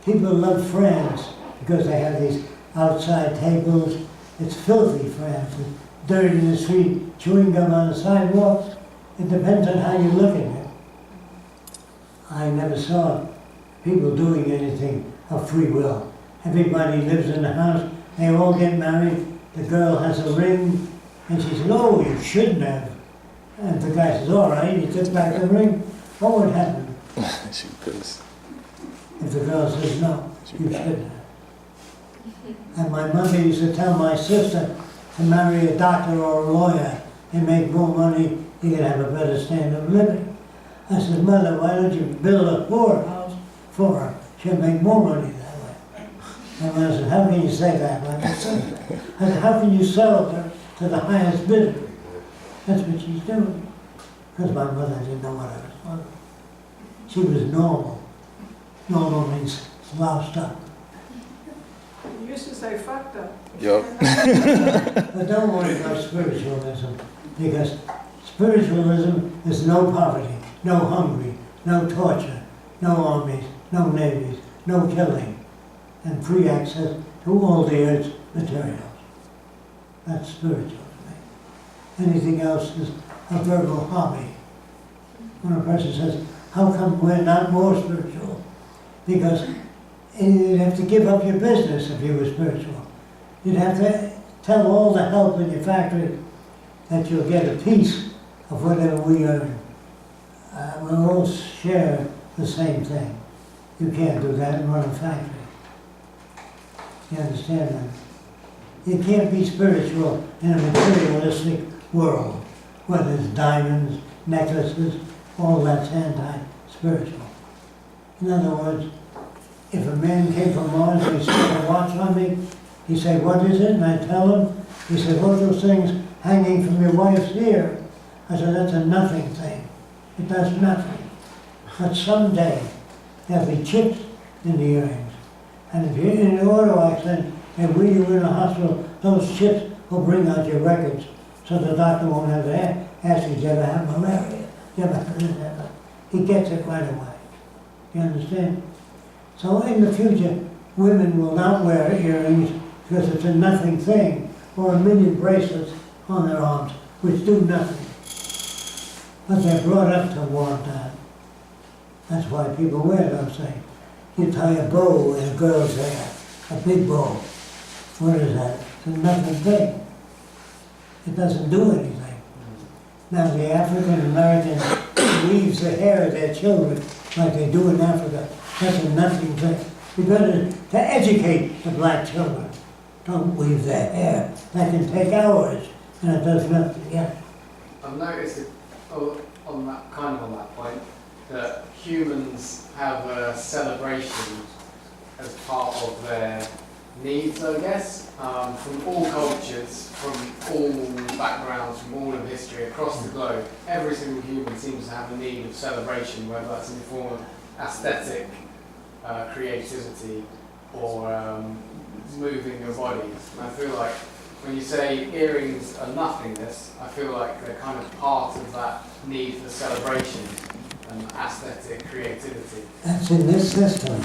People love France because they have these outside tables. It's filthy France. It's dirt in the street, chewing gum on the sidewalks. It depends on how you look at it. I never saw people doing anything of free will. Everybody lives in the house. They all get married. The girl has a ring, and she says, "Oh, you shouldn't have." And the guy says, "All right." He took back the ring. What would happen She goes. if the girl says, "No, you shouldn't have"? And my mother used to tell my sister to marry a doctor or a lawyer and make more money, you can have a better standard of living. I said, "Mother, why don't you build a poorhouse for her? She'll make more money that way." And I said, "How can you say that?" Like I said, "How can you sell her to the highest bidder?" That's what she's doing. Because my mother didn't know what I was talking about. She was normal. Normal means slouched up. You used to say fucked up. Yup. But don't worry about spiritualism, because spiritualism is no poverty, no hungry, no torture, no armies, no navies, no killing, and free access to all the earth's materials. That's spiritual to me. Anything else is a verbal hobby. When a person says, "How come we're not more spiritual?" Because you'd have to give up your business if you were spiritual. You'd have to tell all the help in your factory that you'll get a piece of whatever we earn. We'll all share the same thing. You can't do that and run a factory. You understand that? You can't be spiritual in a materialistic world where there's diamonds, necklaces, all that's anti-spiritual. In other words, if a man came from Mars and he stuck a watch on me, he said, "What is it?" And I tell him, he said, "What are those things hanging from your wife's ear?" I said, "That's a nothing thing. It does nothing. But someday there'll be chips in the earrings. And if you're in an auto accident and we are in a hospital, those chips will bring out your records so the doctor won't have to ask you, "Did you ever have malaria? You ever have this, ever?" He gets it right away. You understand? So in the future, women will not wear earrings because it's a nothing thing, or a million bracelets on their arms, which do nothing. But they're brought up to want that. That's why people wear those things. You tie a bow in a girl's hair, a big bow. What is that? It's a nothing thing. It doesn't do anything. Now the African American weaves the hair of their children like they do in Africa. That's a nothing thing. You've got to educate the black children. Don't weave their hair. That can take hours, and it does nothing. Yeah. I've noticed on that point that humans have a celebration as part of their needs, I guess, from all cultures, from all backgrounds, from all of history across the globe. Every single human seems to have a need of celebration, whether that's in the form of aesthetic, creativity, or moving your bodies. And I feel like when you say earrings are nothingness, I feel like they're kind of part of that need for celebration and aesthetic creativity. That's in this system.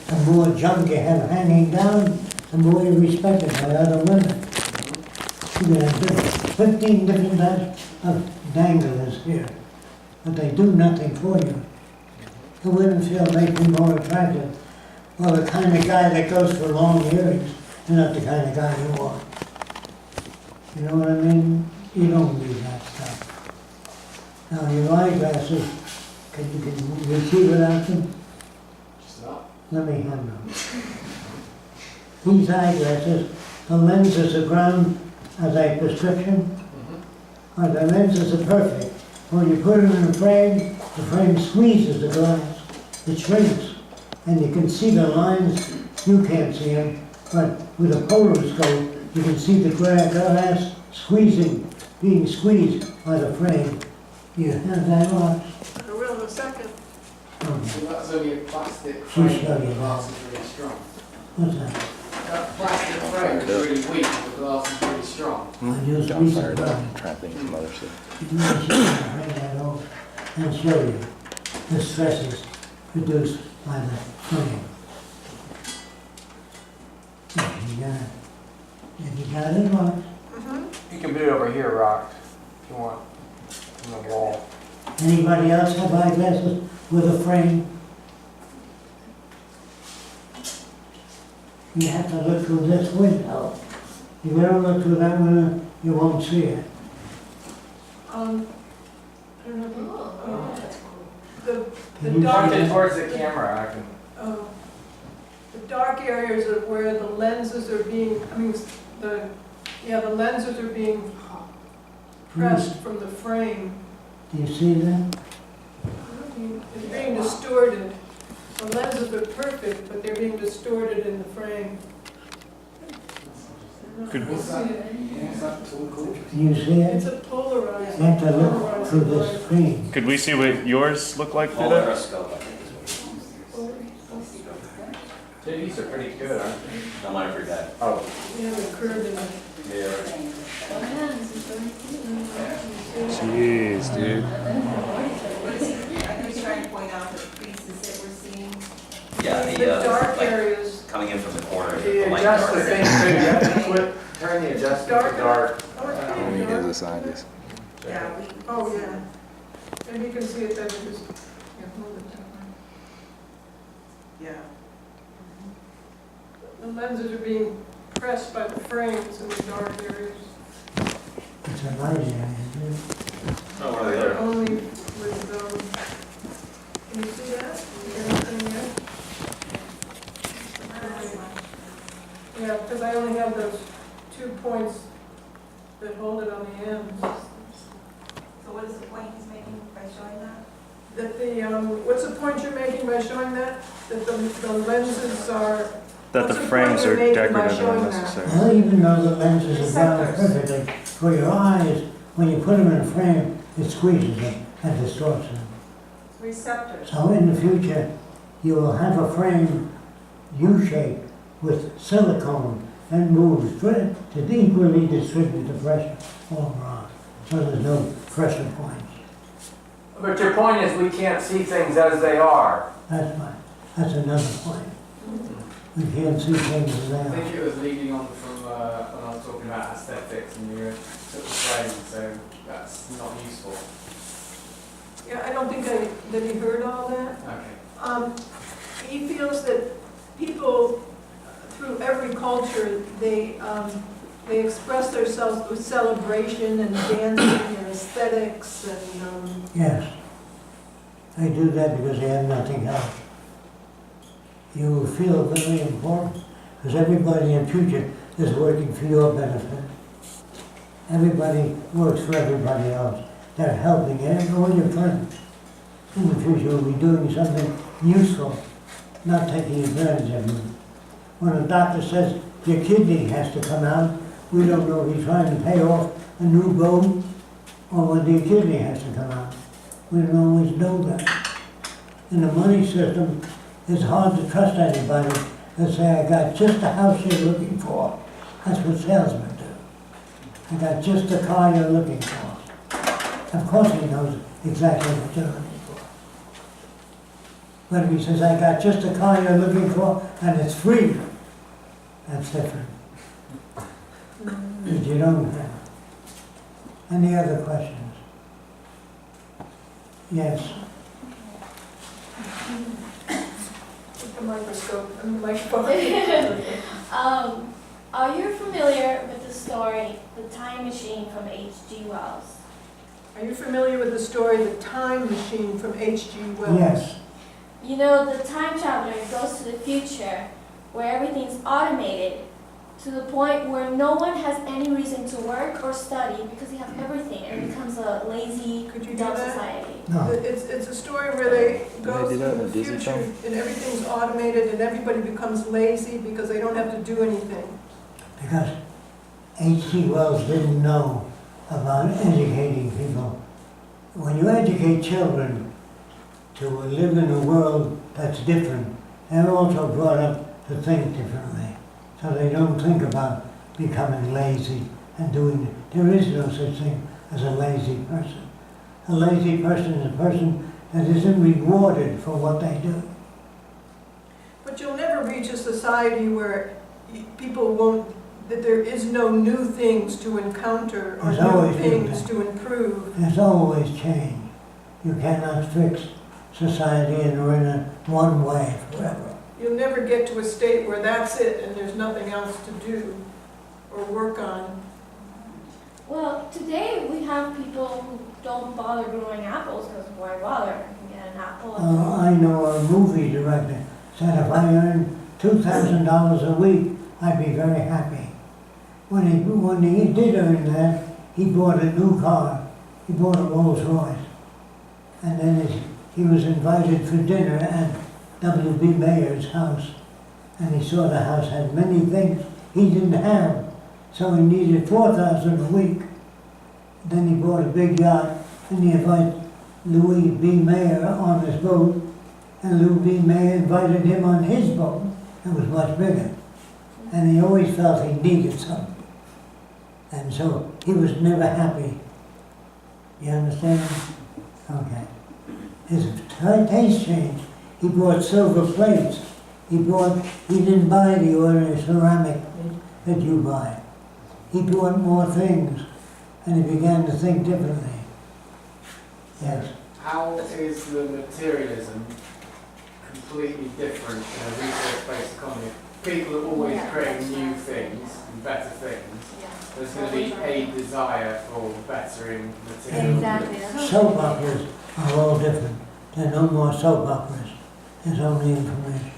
The more junk you have hanging down, the more you're respected by other women. You can have 15 different types of danglers here, but they do nothing for you. The women feel make me more attractive. Well, the kind of guy that goes for long earrings is not the kind of guy you want. You know what I mean? You don't need that stuff. Now, your eyeglasses, can you see without them? Just not. Let me have them. These eyeglasses, the lenses are ground as a prescription. The lenses are perfect. When you put them in a frame, the frame squeezes the glass. it shrinks. And you can see the lines, you can't see them, but with a polariscope, you can see the glass squeezing, being squeezed by the frame. You have that on? I will in a second. So that's only a plastic She'll frame, show but you the that. glass is really strong. What's that? That plastic frame is really weak, but the glass is really strong. I just Got recently, fired up. I'm trying to think of some other stuff. you can bring that over and show you the stresses produced by the frame. If you got it. If you got it, Rox. You can put it over here, Rock, if you want, on the wall. Anybody else have eyeglasses with a frame? You have to look through this window. If you don't look through that window, you won't see it. I don't know if you, Can the you dark, see that? Towards the camera, I can. the dark areas are where the lenses are being, the lenses are being pressed from the frame. Do you see that? It's being distorted. The lenses are perfect, but they're being distorted in the frame. Could- What's that? What's that tool called? Do you see It's it? a polarized. You have to look through this screen. Could we see what yours look like, Peter? Polariscope, I think is what These are pretty good, aren't they? it is. Don't mind if you're dead. Oh. Yeah, the curve in it. Jeez, dude. I'm just trying to point out the creases that we're seeing. Yeah, The dark like, areas. coming in from the corner. The light adjust the dark. thing too, you have to turn the adjustment to dark. Oh, it's Let pretty me give dark. this scientist. Yeah, we. Oh, yeah. Maybe you can see it better, just, yeah, hold it that way. Yeah. The lenses are being pressed by the frames in the dark areas. It's a light area, isn't it? Oh, what are they there? Only with, can you see that? Is there anything there? Yeah, because I only have those 2 points that hold it on the ends. So what is the point he's making by showing that? That the, what's the point you're making by showing that? That the lenses are. That the what's frames point you're are making by decorative and showing that? unnecessary. Well, even though the lenses are down Receptors. perfectly, for your eyes, when you put them in a frame, it squeezes them and distorts them. Receptors. So in the future, you will have a frame U-shaped with silicone and moves to equally distribute the pressure all around. So there's no pressure points. But your point is we can't see things as they are. That's another point. We can't see things as they I are. think it was leading on from when I was talking about aesthetics and you were took the frame, so that's not useful. Yeah, I don't think that he heard all that. Okay. He feels that people, through every culture, they express themselves with celebration and dancing and aesthetics and, Yes. They do that because they have nothing else. You feel very important because everybody in the future is working for your benefit. Everybody works for everybody else. They're helping all your friends. In the future, will be doing something useful, not taking advantage of you. When a doctor says your kidney has to come out, we don't know if he's trying to pay off a new bone or whether your kidney has to come out. We don't always know that. In the money system, it's hard to trust anybody that say, I got just the house you're looking for. That's what salesmen do. I got just the car you're looking for. Of course he knows exactly what you're looking for. But if he says, I got just the car you're looking for and it's free, that's different. But you don't have. Any other questions? Yes. with the microscope and the microphone. Are you familiar with the story, The Time Machine from H.G. Wells? Are you familiar with the story, The Time Machine from H.G. Wells? Yes. You know, the time traveler goes to the future where everything's automated to the point where no one has any reason to work or study because they have everything and it becomes a lazy, Could you do dumb that? society. No. It's a story where they go Did they do that in through a the Disney future film? and everything's automated and everybody becomes lazy because they don't have to do anything. Because H.G. Wells didn't know about educating people. When you educate children to live in a world that's different, they're also brought up to think differently. So they don't think about becoming lazy and doing it. There is no such thing as a lazy person. A lazy person is a person that isn't rewarded for what they do. But you'll never reach a society where people won't, that there is no new things to encounter or There's new always new things things. to improve. There's always change. You cannot fix society and run it one way forever. You'll never get to a state where that's it and there's nothing else to do or work on. Well, today we have people who don't bother growing apples because why bother? You can get an apple. I know a movie director said if I earned $2,000 a week, I'd be very happy. When he did earn that, he bought a new car. He bought a Rolls Royce. And then he was invited for dinner at W.B. Mayer's house. And he saw the house had many things he didn't have. So he needed $4,000 a week. Then he bought a big yacht and he invited Louis B. Mayer on his boat. And Louis B. Mayer invited him on his boat. It was much bigger. And he always felt he needed something. And so he was never happy. You understand? Okay. His taste changed. He bought silver plates. He didn't buy the ordinary ceramic that you buy. He bought more things, and he began to think differently. Yes. How is the materialism completely different in a research-based economy? People are always creating new things and better things. There's going to be a desire for bettering materials. Exactly. Soap operas are all different. There are no more soap operas. There's only information.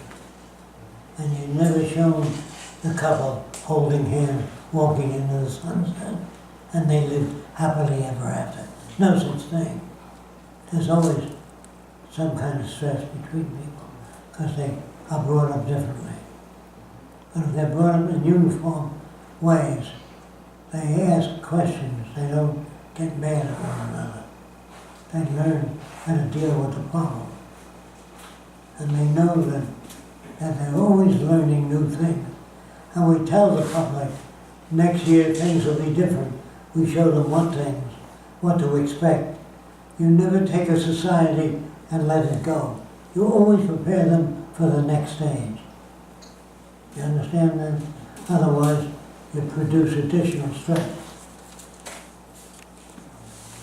And you've never shown the couple holding hands, walking into the sunset, and they live happily ever after. No such thing. There's always some kind of stress between people because they are brought up differently. But if they're brought up in uniform ways, they ask questions, they don't get mad at one another. They learn how to deal with the problem. And they know that they're always learning new things. And we tell the public, next year things will be different. We show them what to expect. You never take a society and let it go. You always prepare them for the next stage. You understand that? Otherwise, you produce additional stress.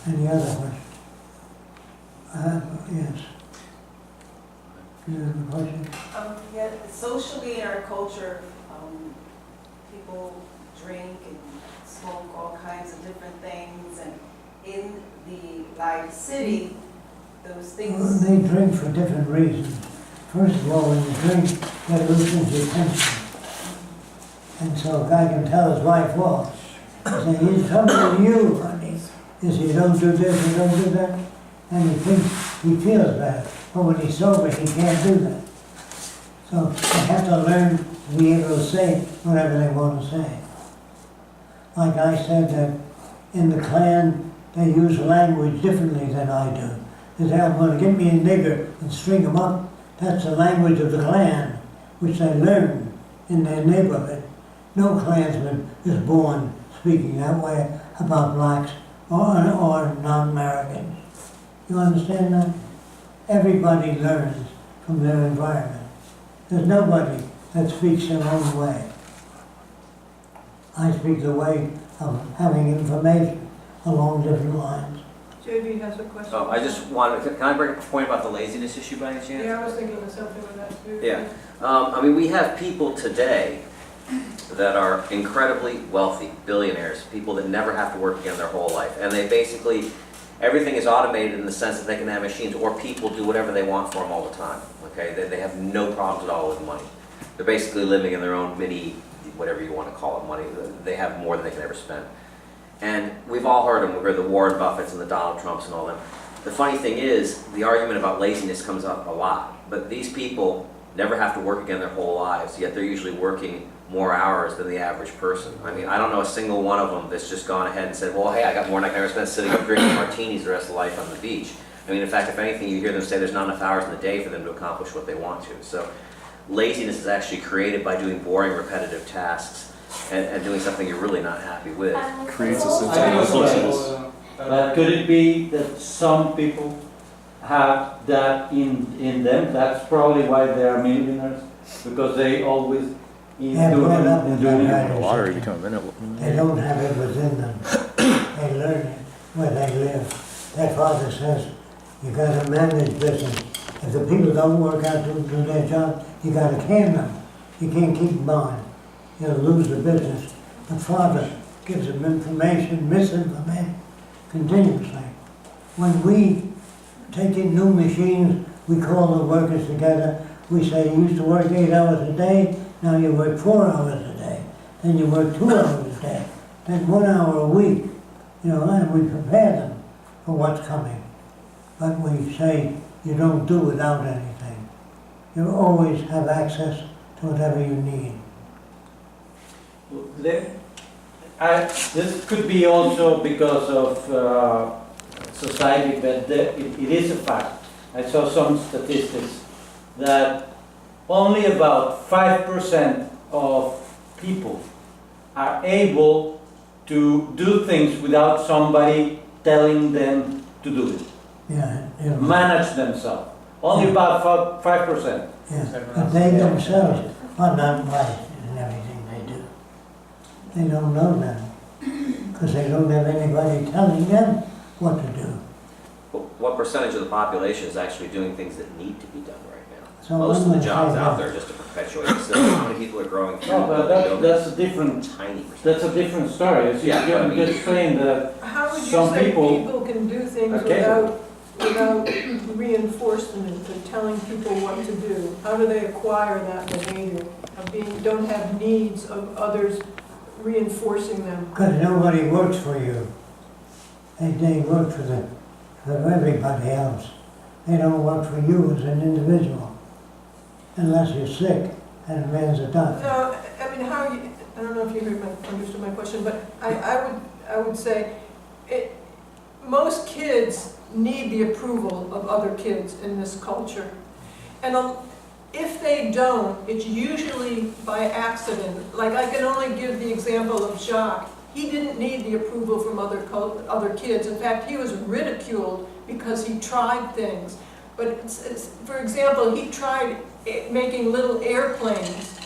Any other question? Yes. You have a question? Yeah, socially in our culture, people drink and smoke all kinds of different things, and in the large city, those things. Well, they drink for different reasons. First of all, when you drink, that loosens your tension. And so a guy can tell his wife off. Say, he's trouble with you, honey. Is you don't do this, you don't do that. And he thinks he feels better. But when he's sober, he can't do that. So they have to learn to be able to say whatever they want to say. Like I said that in the Klan, they use language differently than I do. They say, I'm going to get me a nigger and string him up. That's the language of the Klan, which they learn in their neighborhood. No Klansman is born speaking that way about blacks or non-Americans. You understand that? Everybody learns from their environment. There's nobody that speaks their own way. I speak the way of having information along different lines. JB has a question. Oh, I just wanted, can I bring up a point about the laziness issue by any chance? Yeah, I was thinking of something with that too. Yeah. I mean, we have people today that are incredibly wealthy, billionaires, people that never have to work again their whole life. And they basically, everything is automated in the sense that they can have machines or people do whatever they want for them all the time. Okay? They have no problems at all with money. They're basically living in their own mini, whatever you want to call it, money. They have more than they can ever spend. And we've all heard them. We've heard the Warren Buffetts and the Donald Trumps and all them. The funny thing is, the argument about laziness comes up a lot, but these people never have to work again their whole lives, yet they're usually working more hours than the average person. I mean, I don't know a single one of them that's just gone ahead and said, well, hey, I got more than I can ever spend sitting up drinking martinis the rest of life on the beach. I mean, in fact, if anything, you hear them say there's not enough hours in the day for them to accomplish what they want to. So laziness is actually created by doing boring, repetitive tasks and doing something you're really not happy with. Creates a I sense think of so. hopelessness. But could it be that some people have that in them? That's probably why they are millionaires, because they always Yeah, brought up with doing that it. The water, you become a minute. They don't have it within them. They learn it where they live. Their father says, you gotta manage business. If the people don't work out to do their job, you gotta can them. You can't keep them on. You'll lose the business. The father gives them information, misinformation, continuously. When we take in new machines, we call the workers together. We say, you used to work 8 hours a day, now you work 4 hours a day. Then you work 2 hours a day. Then 1 hour a week. You know, and we prepare them for what's coming. But we say, you don't do without anything. You always have access to whatever you need. This could be also because of society, but it is a fact. I saw some statistics that only about 5% of people are able to do things without somebody telling them to do it. Yeah, Manage themselves. Only about 5%. yeah. But they themselves are not wise in everything they do. They don't know that because they don't have anybody telling them what to do. What percentage of the population is actually doing things that need to be done right now? So Most of I'm the gonna jobs say out that- there are just to perpetuate the system. How many people are growing through No, but building that's a different, tiny percentage? that's a different story. It's Yeah, but I mean- just saying that How would you some say people people can do things are without reinforcement and telling people what to do? How do they acquire that behavior of don't have needs of others reinforcing them? Because nobody works for you. They work for everybody else. They don't work for you as an individual. Unless you're sick and a man's a doctor. No, I mean, I don't know if you understood my question, but I would say, most kids need the approval of other kids in this culture. And if they don't, it's usually by accident. Like, I can only give the example of Jacque. He didn't need the approval from other kids. In fact, he was ridiculed because he tried things. But for example, he tried making little airplanes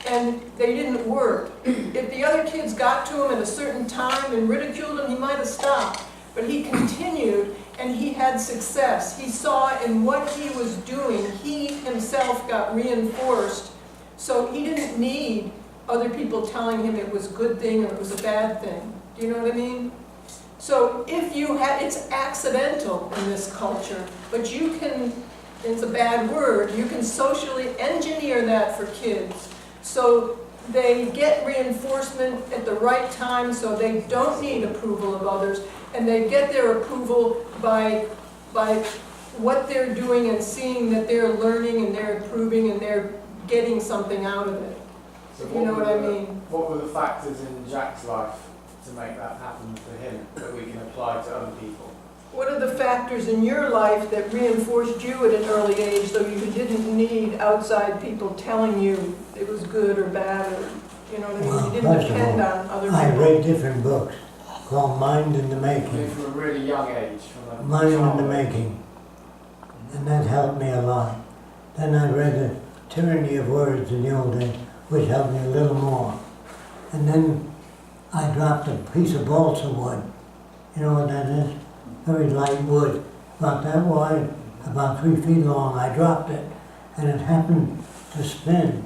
and they didn't work. If the other kids got to him at a certain time and ridiculed him, he might have stopped. But he continued and he had success. He saw in what he was doing, he himself got reinforced. So he didn't need other people telling him it was a good thing or it was a bad thing. Do you know what I mean? So if you have, it's accidental in this culture, but you can, it's a bad word, you can socially engineer that for kids. So they get reinforcement at the right time so they don't need approval of others, and they get their approval by what they're doing and seeing that they're learning and they're improving and they're getting something out of it. So You know what I mean? What were the factors in Jacque's life to make that happen for him that we can apply to other people? What are the factors in your life that reinforced you at an early age so you didn't need outside people telling you it was good or bad, or, you know what I mean? Well, You didn't first of depend all, on other I people. read different books called Mind in the I mean, Making. from a really young age, from a Mind in the childhood. Making. And that helped me a lot. Then I read The Tyranny of Words in the old days, which helped me a little more. And then I dropped a piece of balsa wood. You know what that is? Very light wood, about that wide, about 3 feet long. I dropped it, and it happened to spin.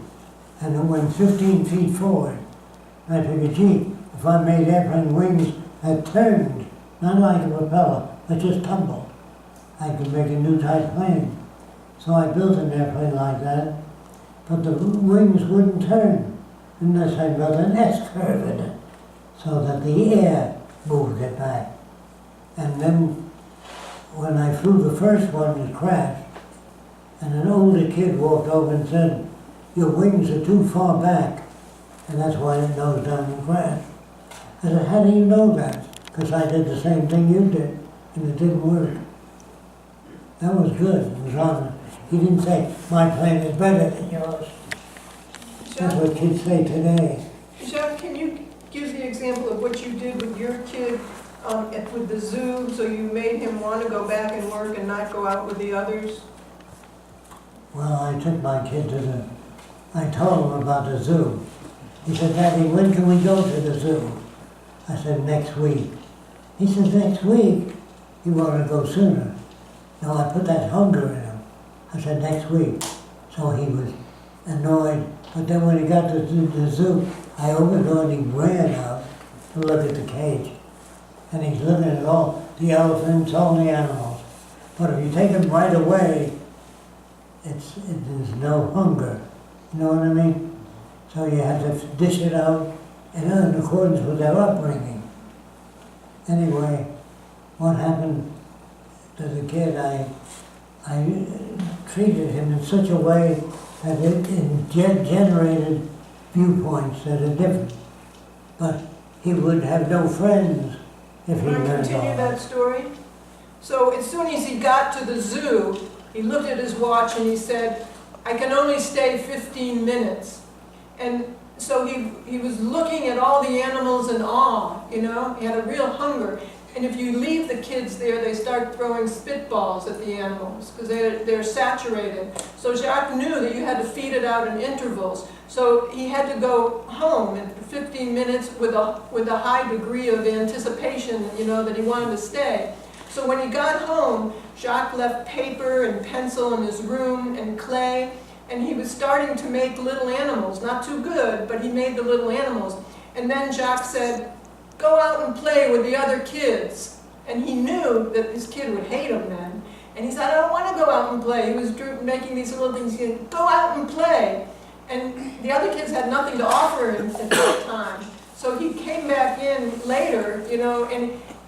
And it went 15 feet forward. I figured, gee, if I made airplane wings that turned, not like a propeller, but just tumbled, I could make a new type plane. So I built an airplane like that, but the wings wouldn't turn unless I built an S-curve in it, so that the air moved it back. And then when I flew the first one, it crashed, and an older kid walked over and said, "Your wings are too far back," and that's why it nosed down and crashed. I said, "How do you know that?" Because I did the same thing you did, and it didn't work. That was good. It was honest. He didn't say, "My plane is better than yours." That's what kids say today. Jacque, can you give the example of what you did with your kid with the zoo, so you made him want to go back and work and not go out with the others? Well, I took my kid I told him about the zoo. He said, "Daddy, when can we go to the zoo?" I said, "Next week." He said, "Next week?" He wanted to go sooner. No, I put that hunger in him. I said, "Next week." So he was annoyed. But then when he got to the zoo, I opened the door and he ran out to look at the cage. And he's looking at all the elephants, all the animals. But if you take him right away, there's no hunger. You know what I mean? So you have to dish it out in accordance with their upbringing. Anyway, what happened to the kid, I treated him in such a way that it generated viewpoints that are different. But he would have no friends if he Can I learned continue all that story? So as soon as he got to the zoo, he looked at his watch and he said, "I can only stay 15 minutes. And so he was looking at all the animals in awe, you know? He had a real hunger. And if you leave the kids there, they start throwing spitballs at the animals because they're saturated. So Jacque knew that you had to feed it out in intervals. So he had to go home in 15 minutes with a high degree of anticipation, you know, that he wanted to stay. So when he got home, Jacque left paper and pencil in his room and clay, and he was starting to make little animals. Not too good, but he made the little animals. And then Jacque said, "Go out and play with the other kids." And he knew that this kid would hate him then. And he said, "I don't want to go out and play." He was making these little things. He said, "Go out and play." And the other kids had nothing to offer him at that time. So he came back in later, you know,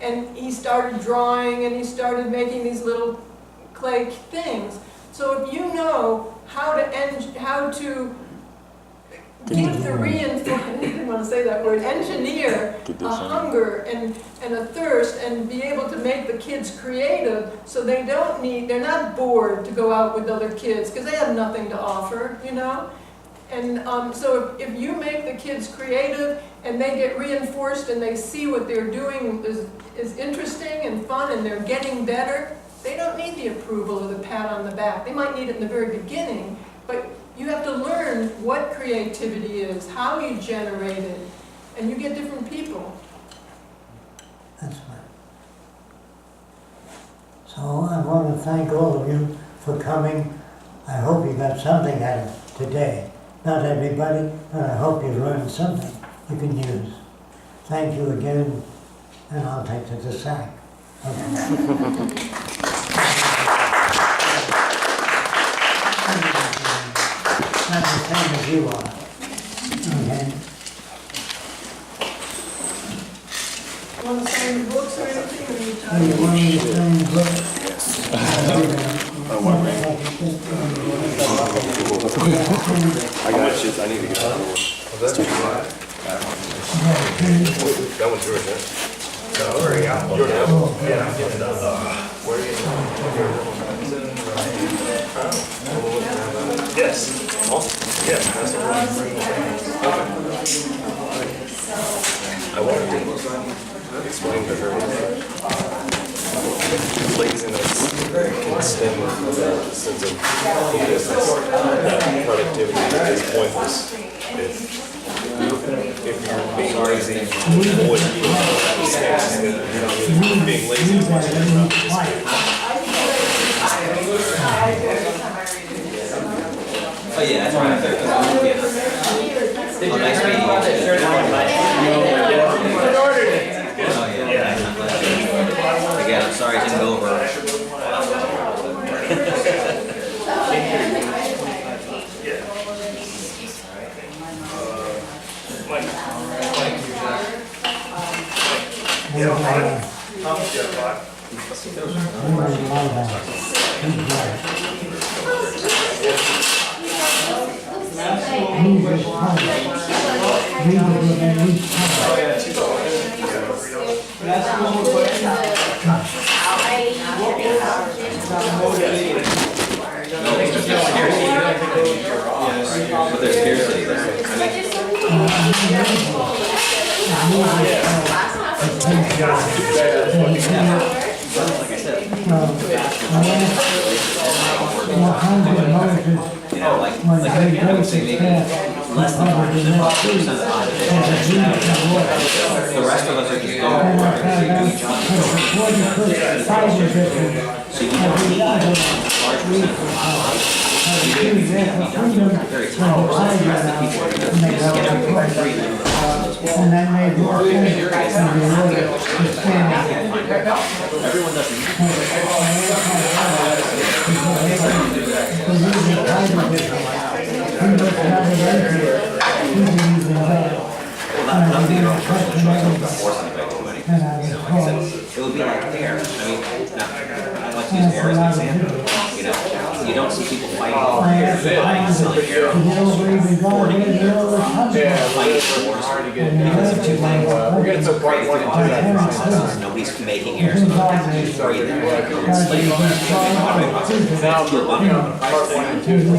and he started drawing and he started making these little clay things. So if you know how to give the reinforcement, I didn't want to say that word, engineer a hunger and a thirst and be able to make the kids creative so they're not bored to go out with other kids because they have nothing to offer, you know? And so if you make the kids creative and they get reinforced and they see what they're doing is interesting and fun and they're getting better, they don't need the approval or the pat on the back. They might need it in the very beginning, but you have to learn what creativity is, how you generate it, and you get different people. That's right. So I want to thank all of you for coming. I hope you got something out of it today. Not everybody, but I hope you learned something you can use. Thank you again, and I'll take to the sack. Okay. Not the same as you are. Okay. You want to sign the books or anything? Or you Oh, you want me to sign the book? I got shit. I need to get out of here. That one's yours, huh? No, already out. Yours now? Yeah, I'm getting it. Where are you going? Yes. Awesome. Yeah, that's the one. I wanted to explain to her laziness can stem from a sense of heedlessness, that productivity is pointless. If you're being lazy, avoid being mistakes. Being lazy is much better. Oh yeah, that's right. Did you next meeting? Oh yeah. Again, I'm sorry it didn't go over. Yeah, But there's scarcity there. Like I said, you know, like I would say maybe less than 5% of the population. The rest of us are just going to work and doing jobs. So you don't need a large percent of the population. You need to be done very tiny percent. The rest of the people are going to get everything for free. And that made more sense than the order to stand. Everyone doesn't need well, not your own personal choice, but force anybody to do anything. You know, like I said, it would be like air. I mean, I like to use air as an example. You know, you don't see people fighting for air, buying, selling air on boarding fighting for wars because of two things. We're getting to part one and two Processes. Nobody's making air, so they don't have to do free. It's like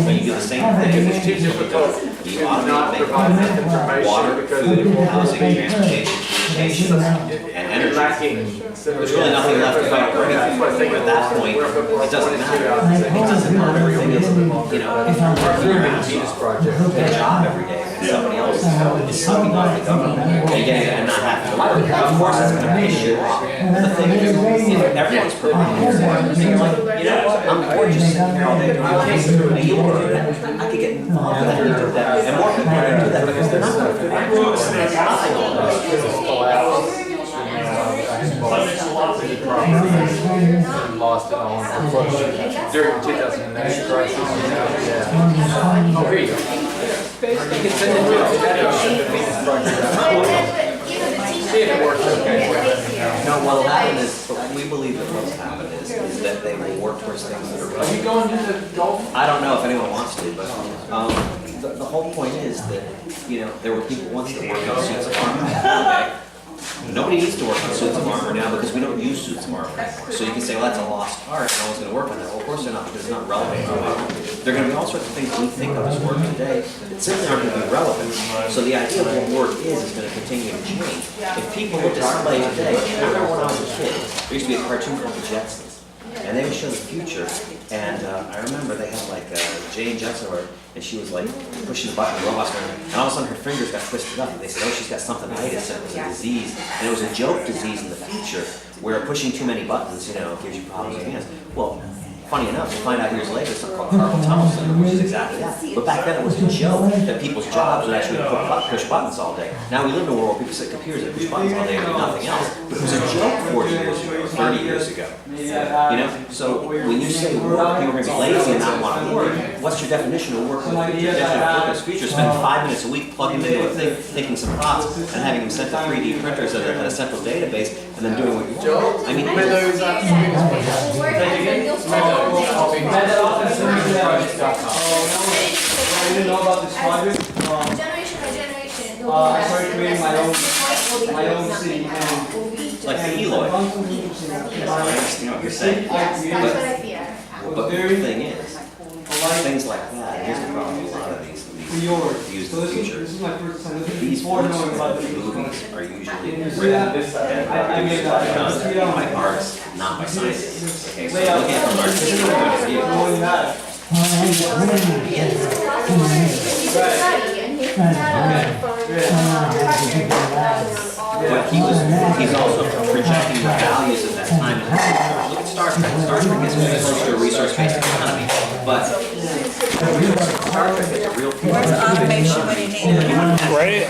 when you do the same thing, It's too difficult you to not automate provide that making information water, because food, it housing, transportation, and energy. There's really nothing left to fight for anything. At that point, it doesn't matter. It doesn't matter. The thing is, you know, if you're working around a job every day, and somebody else is sucking off the government, and getting it and not having to work, of course it's going to piss you off. The thing is, if everyone's providing for it, so you're like, you know what, I'm bored just sitting here all day doing nothing. You work, I could get involved in that and do that. And more people are going to do that because they're not going to do that. There's nothing on this. Lost it all during 2009 crisis. Yeah. Oh, here you go. You can send it to us. See if it works okay. No, what'll happen is, but we believe that what's happened is that they will work towards things that are Are you going to the golf? I don't know if anyone wants to, but the whole point is that, you know, there were people once that worked on suits of armor. Okay? Nobody needs to work on suits of armor now because we don't use suits of armor anymore. So you can say, well, that's a lost art, no one's going to work on that. Well, of course they're not, because it's not relevant. There are going to be all sorts of things we think of as work today that simply aren't going to be relevant. So the idea of what work is going to continue to change. If people look at somebody today, I remember when I was a kid, there used to be a cartoon called The Jetsons. And they would show the future, and I remember they had like Jane Jetson, and she was like pushing the button, and the robots were, and all of a sudden her fingers got twisted up, and they said, oh, she's got something-itis, and it was a disease, and it was a joke disease in the future, where pushing too many buttons, you know, gives you problems with your hands. Well, funny enough, you find out years later, something called carpal tunnel syndrome, which is exactly that. But back then it was a joke that people's jobs would actually push buttons all day. Now we live in a world where people sit at computers and push buttons all day and do nothing else. But it was a joke 40 years ago, 30 years ago. You know, so when you say work, people are going to be lazy and not want to work. What's your definition of work in the future? Your definition of work in the future is spending 5 minutes a week plugging into a thing, taking some props, and having them sent to 3D printers at a central database, and then doing what you want. I mean, Meadows, I didn't know about this project. Generation by generation. I started creating my own city. like the Eloy. I understand what you're saying. But the thing is, things like that, here's the problem with a lot of these use the future. These works of movies are usually written and done by artists, not by scientists. Okay, so looking at it from an artistic point of view. But he's also projecting the values of that time. Look at Star Trek. Star Trek is very close to a resource-based economy, but Star Trek is a real. Where's automation when you need it? Right?